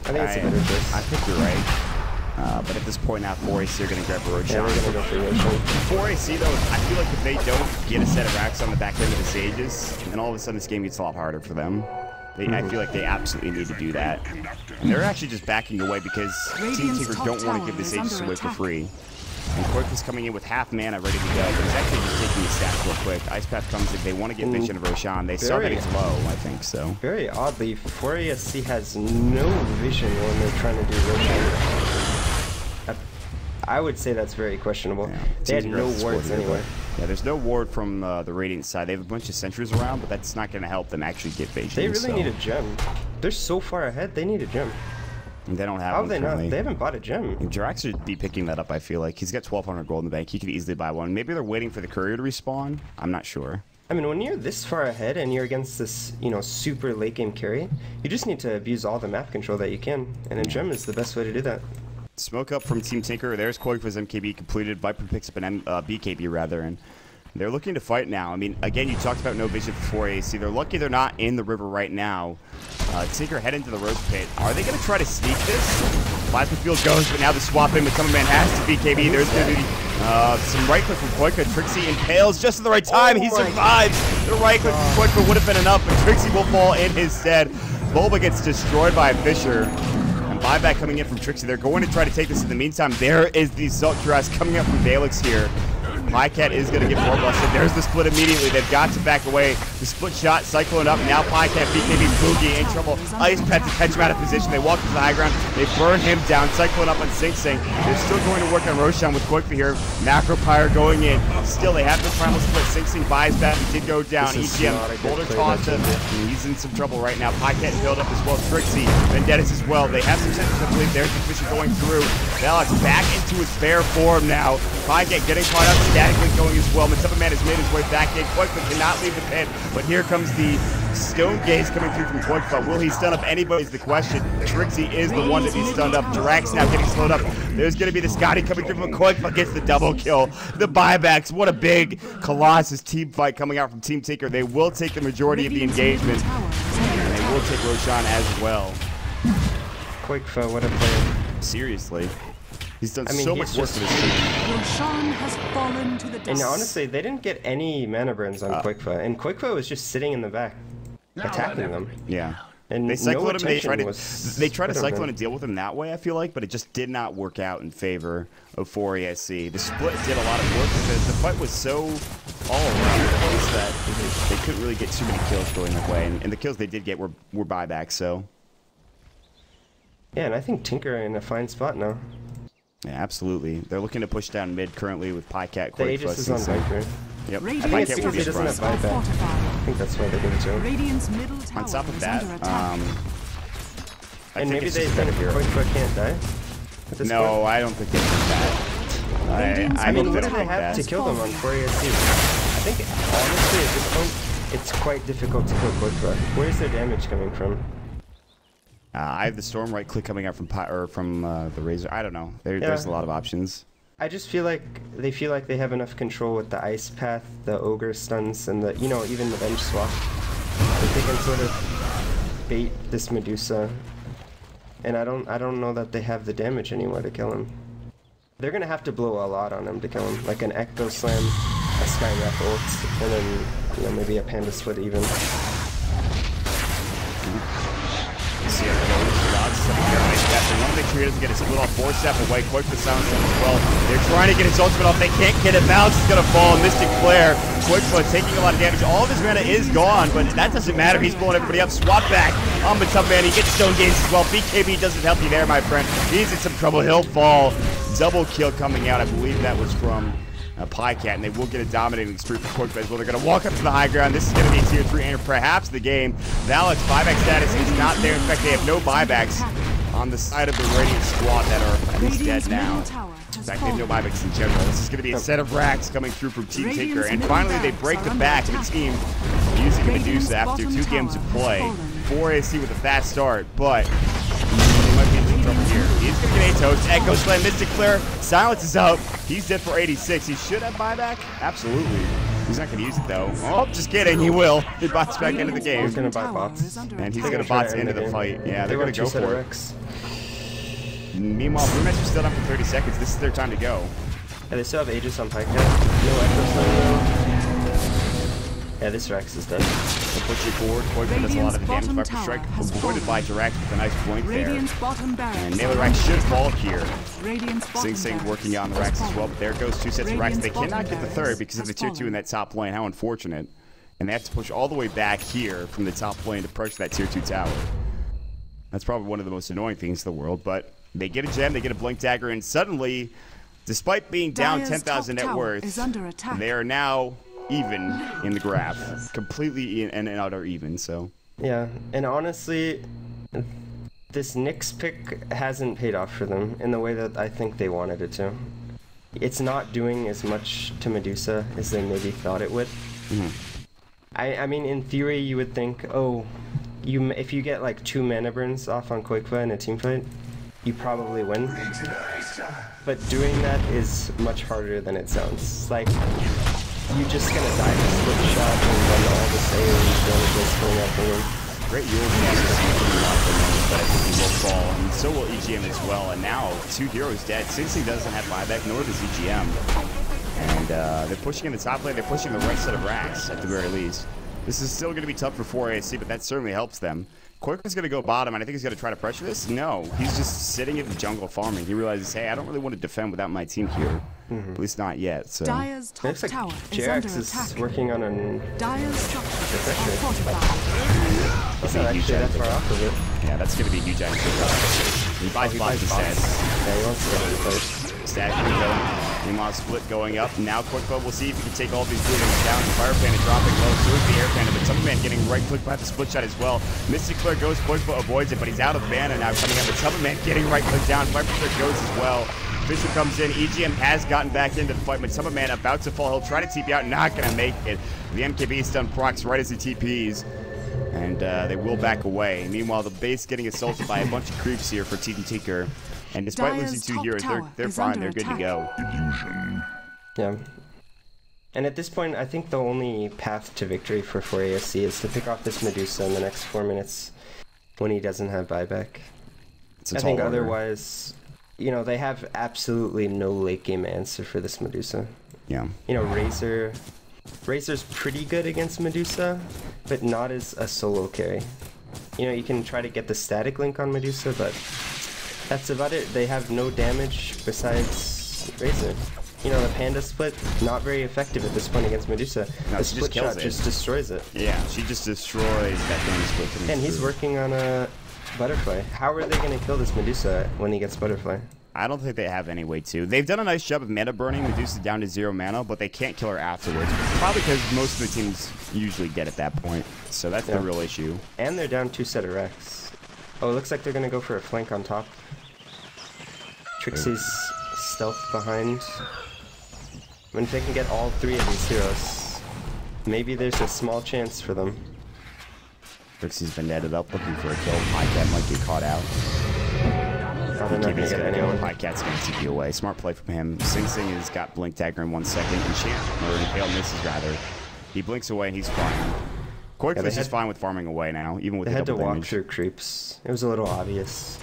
I think it's a better choice. I think you're right. But at this point now, 4AC are going to grab Roshan. Yeah, they're going to go for Roshan. 4AC, though, I feel like if they don't get a set of racks on the back end of the stages, then all of a sudden this game gets a lot harder for them. I feel like they absolutely need to do that. And they're actually just backing away because Team Tinker don't want to give the Sages away for free. And Quirk is coming in with half mana ready to go, but he's actually just taking the stats real quick. Ice Path comes in, they want to get Vision of Roshan. They saw that he's low, I think, so. Very oddly, 4ASC has no vision when they're trying to do Roshan. I would say that's very questionable. Yeah, they had no wards anyway. Yeah, there's no ward from the Radiant side. They have a bunch of sentries around, but that's not going to help them actually get vision. They really need a gem. They're so far ahead, they need a gem. And they don't have one. How have they not? They haven't bought a gem. Jirax should be picking that up, I feel like. He's got 1,200 gold in the bank. He could easily buy one. Maybe they're waiting for the courier to respawn. I'm not sure. I mean, when you're this far ahead and you're against this, you know, super late game carry, you just need to abuse all the map control that you can. And a gem is the best way to do that. Smoke up from Team Tinker. There's Koikfa's MKB completed. Viper picks up an BKB, rather, and they're looking to fight now. I mean, again, you talked about no vision for 4AC. They're lucky they're not in the river right now. Tinker head into the Rose Pit. Are they going to try to sneak this? Plasma Field goes, but now the swap in with Summerman has to BKB. There's going to be some right click from Koikfa. Trixie impales just at the right time. He survives. The right click from Koikfa would have been enough, but Trixie will fall in his stead. Bulba gets destroyed by Fisher. Buyback coming in from Trixie. They're going to try to take this in the meantime. There is the Assault Cuirass coming up from Valix here. Pycat is going to get more busted. There's the split immediately. They've got to back away. The split shot, Cyclone up. Now Pycat, BKB, Boogie in trouble. Ice Pet to catch him out of position. They walk to the high ground. They burn him down. Cyclone up on Sing Sing. They're still going to work on Roshan with Quickly here. Macro Pyre going in. Still, they have the primal split. Sing Sing buys back. He did go down. EGM, Boulder tossed him. He's in some trouble right now. Pycat build up as well. Trixie, Vendettas as well. They have some senses of belief. There's the Fisher going through. Alex back into his bear form now. Pycat getting caught up, statically going as well. Matsuba Man has made his way back in. Quickly cannot leave the pit, but here comes the Stone Gaze coming through from Quickfoot. Will he stun up anybody is the question. Trixie is the one to be stunned up. Drax now getting slowed up. There's going to be the Scotty coming through from Quickfoot, gets the double kill. The buybacks, what a big Colossus team fight coming out from Team Tinker. They will take the majority of the engagement, and they will take Roshan as well. Quickfoot, what a player. Seriously. He's done I mean, so much work for this team. Roshan has fallen to the dust. And honestly, they didn't get any mana burns on Quickfoot, and Quickfoot was just sitting in the back, attacking them. Yeah. And they cycloned him. They tried to cyclone him. and deal with him that way, I feel like, but it just did not work out in favor of 4ASC. The split did a lot of work because the fight was so all around the place that they couldn't really get too many kills going their way, and the kills they did get were buybacks. So. Yeah, and I think Tinker in a fine spot now. Yeah, absolutely. They're looking to push down mid currently with Pycat, The Aegis is on Viper. Yep. I think it's because he doesn't have buyback. I think that's why they did it to him. Radiant's middle tower On top of is that, under attack. And maybe they think Quickfoot can't die? No, I don't think they did that. I mean, what do they have to kill them on 4ASC? I think, honestly, at this point, it's quite difficult to kill Quickfoot. Where's their damage coming from? I have the Storm right click coming out from the Razor. I don't know. There's a lot of options. I just feel like they have enough control with the Ice Path, the Ogre stuns, and the even the Venge Swap. That they can sort of bait this Medusa. And I don't know that they have the damage anymore to kill him. They're gonna have to blow a lot on him to kill him, like an Echo Slam, a Skywrath ult, and then maybe a Panda Split even. They want to make sure he doesn't get his split off 4-step away. Quick for silence as well. They're trying to get his ultimate off. They can't get it. Balance is going to fall. Mystic Flare. Quickfoot taking a lot of damage. All of his mana is gone, but that doesn't matter. He's blowing everybody up. Swap back on the top man. He gets Stone Gaze as well. BKB doesn't help you there, my friend. He's in some trouble. He'll fall. Double kill coming out. I believe that was from Pycat, and they will get a dominating streak for Quickfoot as well. They're going to walk up to the high ground. This is going to be a tier 3 and perhaps the game. Valak's buyback status is not there. In fact, they have no buybacks on the side of the Radiant squad that are at least dead now. In fact, they have no buybacks in general. This is going to be a set of racks coming through from Team Tinker, and finally they break the back of the team using Medusa after 2 games of play. 4AC with a fast start, but they might be in some trouble here. He's going to get a toast. Echo Slam, Mystic Flare, Silence is out. He's dead for 86. He should have buyback? Absolutely. He's not going to use it though. Oh, just kidding. He will. He bots back into the game. He's going to buy bots. And he's going to bots into the fight. Yeah, they're going to go for it. Meanwhile, Brewmaster's still down for 30 seconds. This is their time to go. Yeah, they still have Aegis on Pycat. No Echo Slam. Yeah, this Rex is dead. They'll push it forward. Quickfoot does a lot of damage. Viper Strike avoided by Drax with a nice point there. And Melee Rax should fall here. Sing Sing working on the Rax as well, but there goes 2 sets of Rax. They cannot get the third because of the tier 2 in that top lane. How unfortunate. And they have to push all the way back here from the top lane to pressure that tier 2 tower. That's probably one of the most annoying things in the world, but they get a gem, they get a Blink Dagger, and suddenly, despite being down 10,000 net worth, they are now even in the graph. Completely and utter even, so. Yeah, and honestly, this Nyx pick hasn't paid off for them in the way that I think they wanted it to. It's not doing as much to Medusa as they maybe thought it would. I mean, in theory, you would think, oh, if you get like 2 mana burns off on Quickfoot in a team fight, you probably win. But doing that is much harder than it sounds. Like, you're just gonna die to split shot and run all the saves and just going after him. Great Yule but I think he will fall, and so will EGM as well. And now 2 heroes dead. Sing Sing doesn't have buyback, nor does EGM. And they're pushing in the top lane. They're pushing the right set of racks at the very least. This is still going to be tough for 4ASC, but that certainly helps them. Quirk's gonna go bottom, and I think he's gonna try to pressure this. No, he's just sitting in the jungle farming. He realizes, hey, I don't really want to defend without my team here. At least not yet. So Dire's top looks like tower is under JRX attack. is working on an. Dire's structures are fortified. That's not actually that far off of it. yeah, that's gonna be a huge item. He buys bots instead. Yeah, he wants to get it first. Stacking going. Meanwhile, split going up. Now Quickfoot will see if he can take all these buildings down. Fire Panda dropping low. So is the Air Panda, but Summerman getting right click by the split shot as well. Mystic Flare goes, Quickfoot avoids it, but he's out of mana now coming up. But Summerman getting right click down. Fire Flare goes as well. Fisher comes in. EGM has gotten back into the fight, but Summerman about to fall. He'll try to TP out, not going to make it. The MKB stun procs right as he TPs. And they will back away. Meanwhile, the base getting assaulted by a bunch of creeps here for Team Tinker. And despite Dire's losing 2 top heroes, tower they're is fine. under They're good to attack. go. Yeah. And at this point, I think the only path to victory for 4ASC is to pick off this Medusa in the next 4 minutes when he doesn't have buyback. I think otherwise, you know, they have absolutely no late game answer for this Medusa. Yeah. You know, Razor's pretty good against Medusa, but not as a solo carry. You know, you can try to get the static link on Medusa, but that's about it. They have no damage besides Razor. You know, the Panda split, not very effective at this point against Medusa. No, the she split just kills shot it. just destroys it. Yeah, she just destroys that Panda split. And he's working on a Butterfly. How are they going to kill this Medusa when he gets Butterfly? I don't think they have any way to. They've done a nice job of mana burning Medusa down to 0 mana, but they can't kill her afterwards. Probably because most of the teams usually dead at that point. So that's the real issue. And they're down 2 set of Rex. Oh, it looks like they're going to go for a flank on top. Trixie's stealth behind. I mean, if they can get all 3 of these heroes, maybe there's a small chance for them. Trixie's been netted up looking for a kill. Pycat might get caught out. Oh, they're not going to get anyone. Pycat's going to TP away. Smart play from him. Sing Sing has got Blink Dagger in 1 second. Enchant, or Impale misses rather. He blinks away and he's fine. Quirkfish is fine with farming away now, even with They the had to double walk damage. through creeps. It was a little obvious.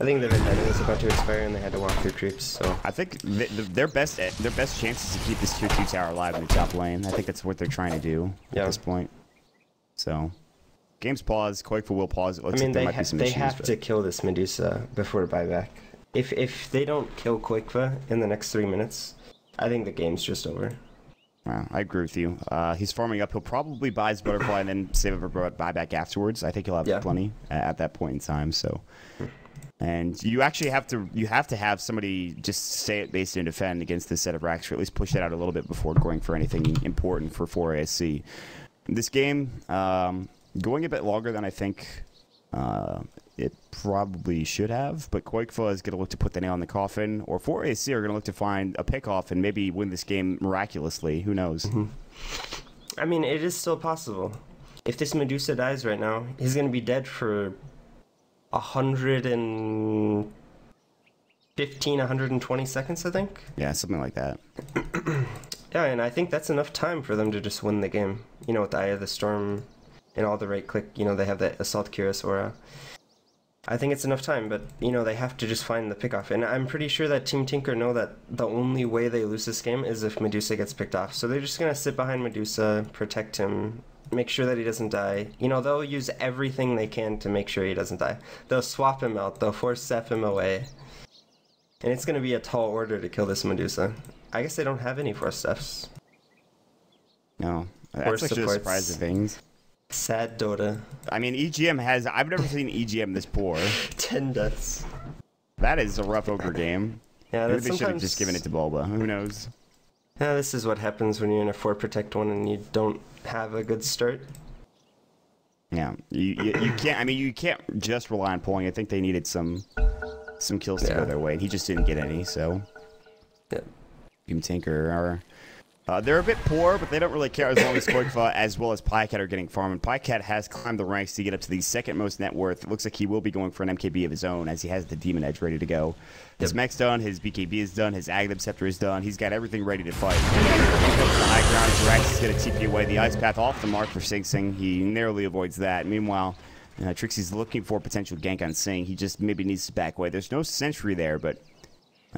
I think the vendetta was about to expire and they had to walk through creeps, so... I think their best chance is to keep this tier 2 tower alive in the top lane. I think that's what they're trying to do at this point. So, game's paused. Quakefu will pause. It looks like there might be some issues. They have to kill this Medusa before buyback. If they don't kill Quakefa in the next 3 minutes, I think the game's just over. Wow, I agree with you. He's farming up. He'll probably buy his Butterfly and then save it for buyback afterwards. I think he'll have plenty at that point in time. So, and you actually have to have somebody just stay at base and defend against this set of racks, or at least push it out a little bit before going for anything important for 4ASC. This game going a bit longer than I think it probably should have, but Quakefa is going to look to put the nail in the coffin, or 4AC are going to look to find a pick-off and maybe win this game miraculously. Who knows? I mean, it is still possible. If this Medusa dies right now, he's going to be dead for 115, 120 seconds, I think? Yeah, something like that. Yeah, and I think that's enough time for them to just win the game. You know, with the Eye of the Storm and all the right-click, you know, they have that Assault Cuirass aura. I think it's enough time, but, you know, they have to just find the pickoff. And I'm pretty sure that Team Tinker know that the only way they lose this game is if Medusa gets picked off. So they're just going to sit behind Medusa, protect him, make sure that he doesn't die. You know, they'll use everything they can to make sure he doesn't die. They'll swap him out. They'll force Seth him away. And it's going to be a tall order to kill this Medusa. I guess they don't have any force steps. No. That's actually a surprise of things. Sad Dota. I mean, EGM has... I've never seen EGM this poor. 10 deaths. That is a rough ogre game. Yeah, maybe they should have just given it to Bulba. Who knows? Yeah, this is what happens when you're in a 4 Protect 1 and you don't have a good start. Yeah, you can't... I mean, you can't just rely on pulling. I think they needed some kills to go their way, and he just didn't get any, so... Yeah. Team Tinker are... they're a bit poor, but they don't really care as long as Quakefa as well as Pycat are getting farmed. And Pycat has climbed the ranks to get up to the second most net worth. It looks like he will be going for an MKB of his own as he has the Demon Edge ready to go. His mech's done, his BKB is done, his Aghanim Scepter is done. He's got everything ready to fight. He goes to the high ground. Drax is going to TP away. The Ice Path off the mark for Sing Sing. He narrowly avoids that. Meanwhile, Trixie's looking for a potential gank on Sing. He just maybe needs to back away. There's no sentry there, but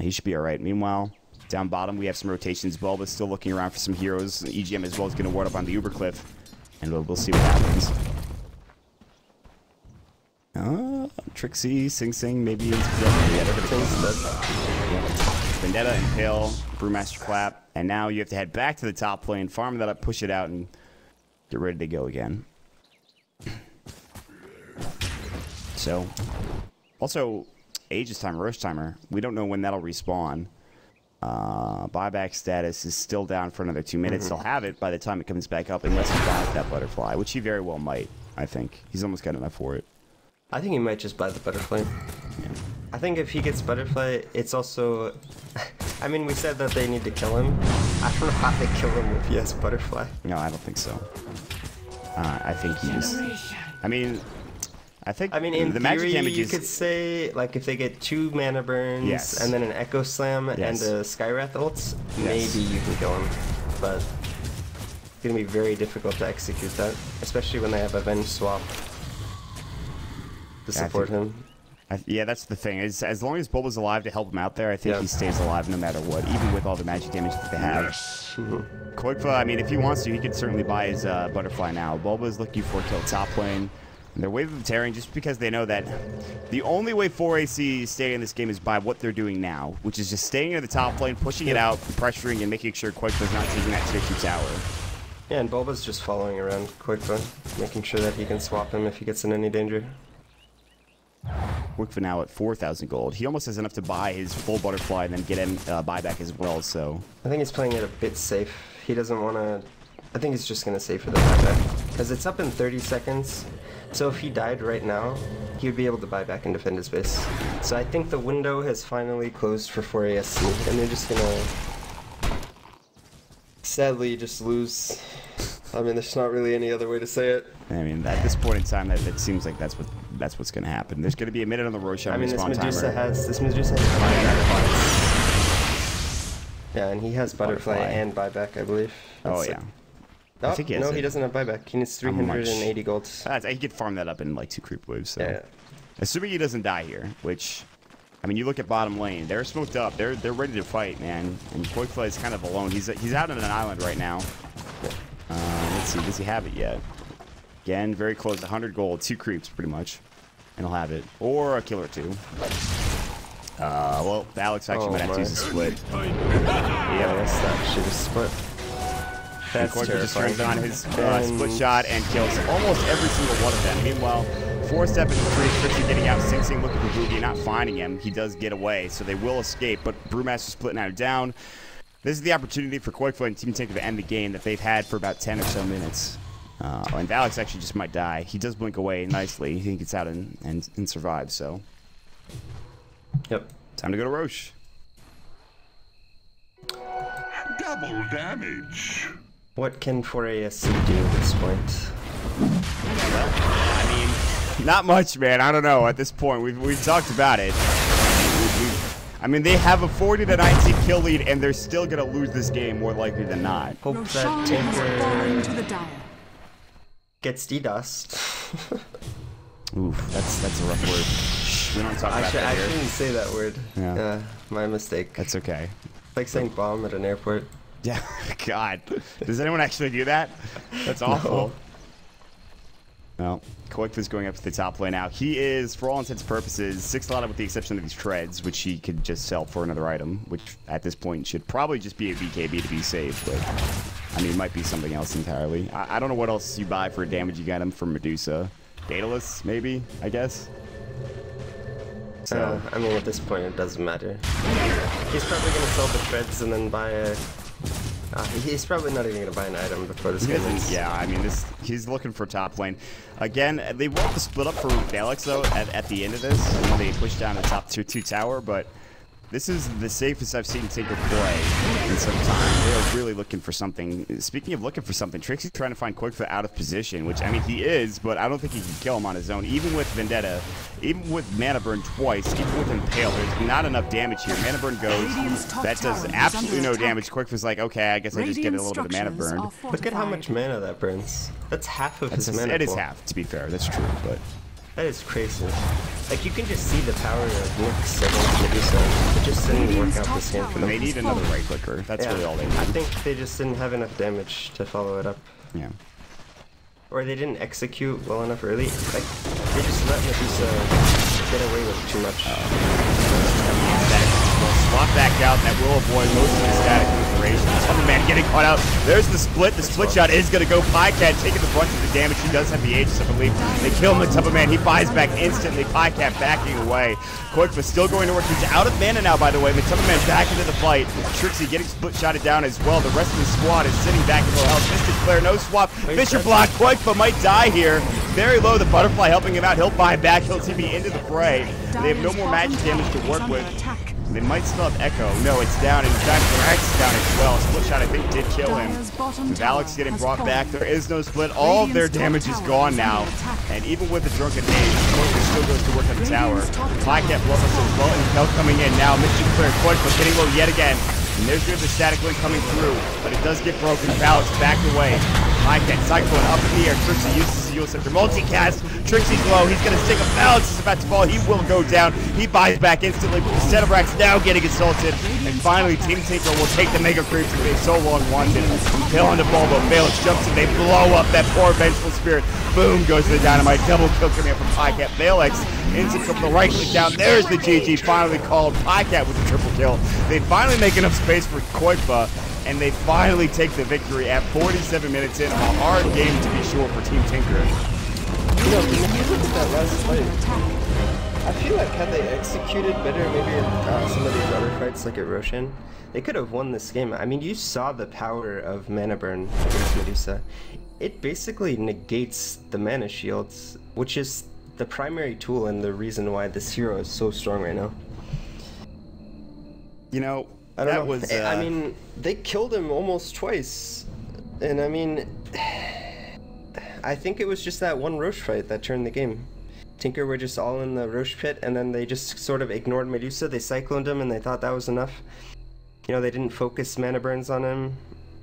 he should be all right. Meanwhile... down bottom, we have some rotations. Bulba's still looking around for some heroes. EGM as well is going to ward up on the Uber Cliff. And we'll see what happens. Trixie, Sing Sing, maybe. Yeah, they're gonna Vendetta, Impale, Brewmaster Clap, and now you have to head back to the top lane, farm that up, push it out, and get ready to go again. So, also, Aegis Time, Rosh Timer. We don't know when that'll respawn. Buyback status is still down for another 2 minutes. He'll have it by the time it comes back up, unless he buys that butterfly, which he very well might. I think he's almost got enough for it. I think he might just buy the butterfly. Yeah. I think if he gets butterfly, it's also... I mean, we said that they need to kill him. I don't know how they kill him if he has butterfly. No, I don't think so. I think he's... I mean, in the magic damage you is... could say, like, if they get 2 mana burns, and then an Echo Slam, and a Skywrath ults, maybe you can kill him. But it's going to be very difficult to execute that, especially when they have Avenge Swap to support him. Yeah, that's the thing. As long as Bulba's alive to help him out there, I think he stays alive no matter what, even with all the magic damage that they have. Koikfa, I mean, if he wants to, he could certainly buy his butterfly now. Bulba's looking for a kill top lane. And they're waving the Terran just because they know that the only way 4AC stay in this game is by what they're doing now, which is just staying in the top lane, pushing it out, pressuring, and making sure Koikfa's not taking that tier 2 tower. Yeah, and Bulba's just following around Koikfa, making sure that he can swap him if he gets in any danger. Koikfa now at 4,000 gold. He almost has enough to buy his full butterfly and then get him buyback as well, so... I think he's playing it a bit safe. He doesn't want to... I think he's just going to save for the buyback. Because it's up in 30 seconds, so if he died right now, he would be able to buy back and defend his base. So I think the window has finally closed for 4ASC, and they're just going to... sadly just lose. I mean, there's not really any other way to say it. I mean, at this point in time, it seems like that's what's going to happen. There's going to be a minute on the Roshan respawn timer. This Medusa has buyback. Yeah, and he has butterfly and buyback, I believe. That's I think he has he doesn't have buyback. He needs 380 gold. He could farm that up in like 2 creep waves. So. Yeah. Assuming he doesn't die here, which, I mean, you look at bottom lane. They're smoked up. They're ready to fight, man. And Koikfa is kind of alone. He's out on an island right now. Let's see. Does he have it yet? Again, very close. 100 gold. 2 creeps, pretty much. And he'll have it. Or a kill or 2. Well, Alex actually might have to use a split. Yeah, that should have split. That's Koikfa just turns on his split shot and kills almost every single one of them. Meanwhile, 4-step and 3, Trixie getting out. Sing Sing looking for Boogie, not finding him. He does get away, so they will escape. But Brewmaster split now down. This is the opportunity for Koikfa and Team Tinker to end the game that they've had for about 10 or so minutes. And Alex actually just might die. He does blink away nicely. He gets out and survives, so. Yep. Time to go to Roche. Double damage. What can 4ASC do at this point? Well, I mean, not much, man. I don't know. At this point, we've talked about it. I mean, they have a 40-19 kill lead, and they're still gonna lose this game more likely than not. Hope Roshan that has fallen to Tinker the dire. gets DDoSed. Oof, that's a rough word. Shh, we don't talk about that I here. shouldn't say that word. Yeah. My mistake. That's okay. It's like saying bomb at an airport. Yeah, God. Does anyone actually do that? That's awful. Well, Koikfa's going up to the top lane now. He is, for all intents and purposes, 6-slotted with the exception of these treads, which he could just sell for another item, which at this point should probably just be a BKB to be safe, but I mean, it might be something else entirely. I don't know what else you buy for damage you got him from Medusa. Daedalus, maybe, I guess? So, I mean, at this point, it doesn't matter. He's probably going to sell the treads and then buy a... he's probably not even going to buy an item before this game ends. Yeah, I mean, he's looking for top lane. Again, they want to split up for Alex, though, at the end of this, when they push down the top 2 tower, but this is the safest I've seen Tinker play in some time. They're really looking for something. Speaking of looking for something, Trixie's trying to find Koikfa out of position, which, I mean, he is, but I don't think he can kill him on his own. Even with Vendetta, even with Mana Burn twice, even with Impale, there's not enough damage here. Mana Burn goes, that does absolutely no damage. Koikfa's like, okay, I guess I just get a little bit of Mana Burn. Look at how much mana that burns. That's half of his mana. It is half, to be fair. That's true, but... That is crazy. Like, you can just see the power of Nyx against Medusa. It just didn't work out this game for them. They need another right clicker. That's really all they need. I think they just didn't have enough damage to follow it up. Yeah. or they didn't execute well enough early. Like, they just let Medusa get away with too much. Swap back out, that will avoid most of the static duration. Tubman getting caught out. There's the split. The split shot is going to go. Pycat taking the brunt of the damage. He does have the Aegis, I believe. They kill him with Tubman. He buys back instantly. Pycat backing away. Koikfa still going to work. He's out of mana now, by the way. But Tubman back into the fight. Trixie getting split shotted down as well. The rest of the squad is sitting back in low health. Mystic Flare, no swap. Fisher block. Koikfa might die here. Very low. The Butterfly helping him out. He'll buy back. He'll TP into the fray. They have no more magic damage to work with. They might still have Echo. No, it's down. In fact, Rex is down as well. Split shot, I think, did kill him. With Alex getting brought back, there is no split. All of their damage is gone now. And even with the Drunken Haze, Koikfa still goes to work on the tower. Pycat blows up as well, and Kel coming in now. Mischief Clear, Koikfa getting low yet again. And there's the static link coming through, but it does get broken. Alex backed away. Pycat Cyclone up in the air. Trixie uses the Eul Scepter. Multicast. Trixie's low. He's going to stick him. Alex is about to fall. He will go down. He buys back instantly. But the Cenobrax now getting assaulted. And finally, Team Tinker will take the Mega Creeps that they so long wanted. Kill on the Bulbo. Phalanx jumps and they blow up that poor Vengeful Spirit. Boom goes to the Dynamite. Double kill coming up from Pycat. Phalanx ends it from the right click down. There's the GG finally called. Pycat with a triple kill. They finally make enough space for Koikfa. And they finally take the victory at 47 minutes in. A hard game to be sure for Team Tinker. You know, if you look at that last fight, I feel like had they executed better, maybe in some of these other fights like at Roshan, they could have won this game. I mean, you saw the power of Mana Burn against Medusa. It basically negates the mana shields, which is the primary tool and the reason why this hero is so strong right now. You know, I don't know. I mean, they killed him almost twice. And I mean, I think it was just that one Roche fight that turned the game. Tinker were just all in the Roche pit, and then they just sort of ignored Medusa. They cycloned him, and they thought that was enough. You know, they didn't focus mana burns on him,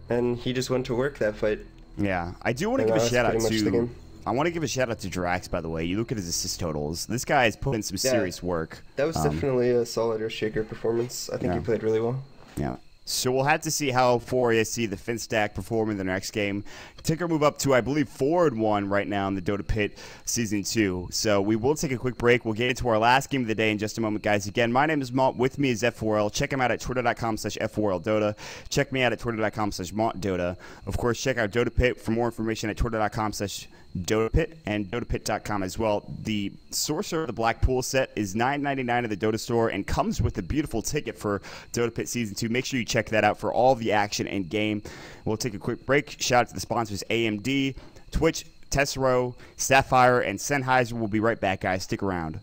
and he just went to work that fight. Yeah, I do want to give a shout out to... I want to give a shout out to Drax, by the way. You look at his assist totals. This guy has put in some serious work. That was definitely a solid Earthshaker performance. I think he played really well. Yeah. So we'll have to see how ForESC, the Finstack, perform in the next game. Tinker move up to, I believe, 4-1 right now in the Dota Pit Season 2. So we will take a quick break. We'll get into our last game of the day in just a moment, guys. Again, my name is Mont. With me is F4L. Check him out at twitter.com/F4LDota. Check me out at twitter.com/MontDota. Of course, check out Dota Pit for more information at twitter.com/DotaPit and DotaPit.com as well. The Sorcerer of the Black Pool set is $9.99 at the Dota store and comes with a beautiful ticket for Dota Pit Season 2. Make sure you check that out for all the action and game. We'll take a quick break. Shout out to the sponsors AMD, Twitch, Tessero, Sapphire, and Sennheiser. We'll be right back, guys. Stick around.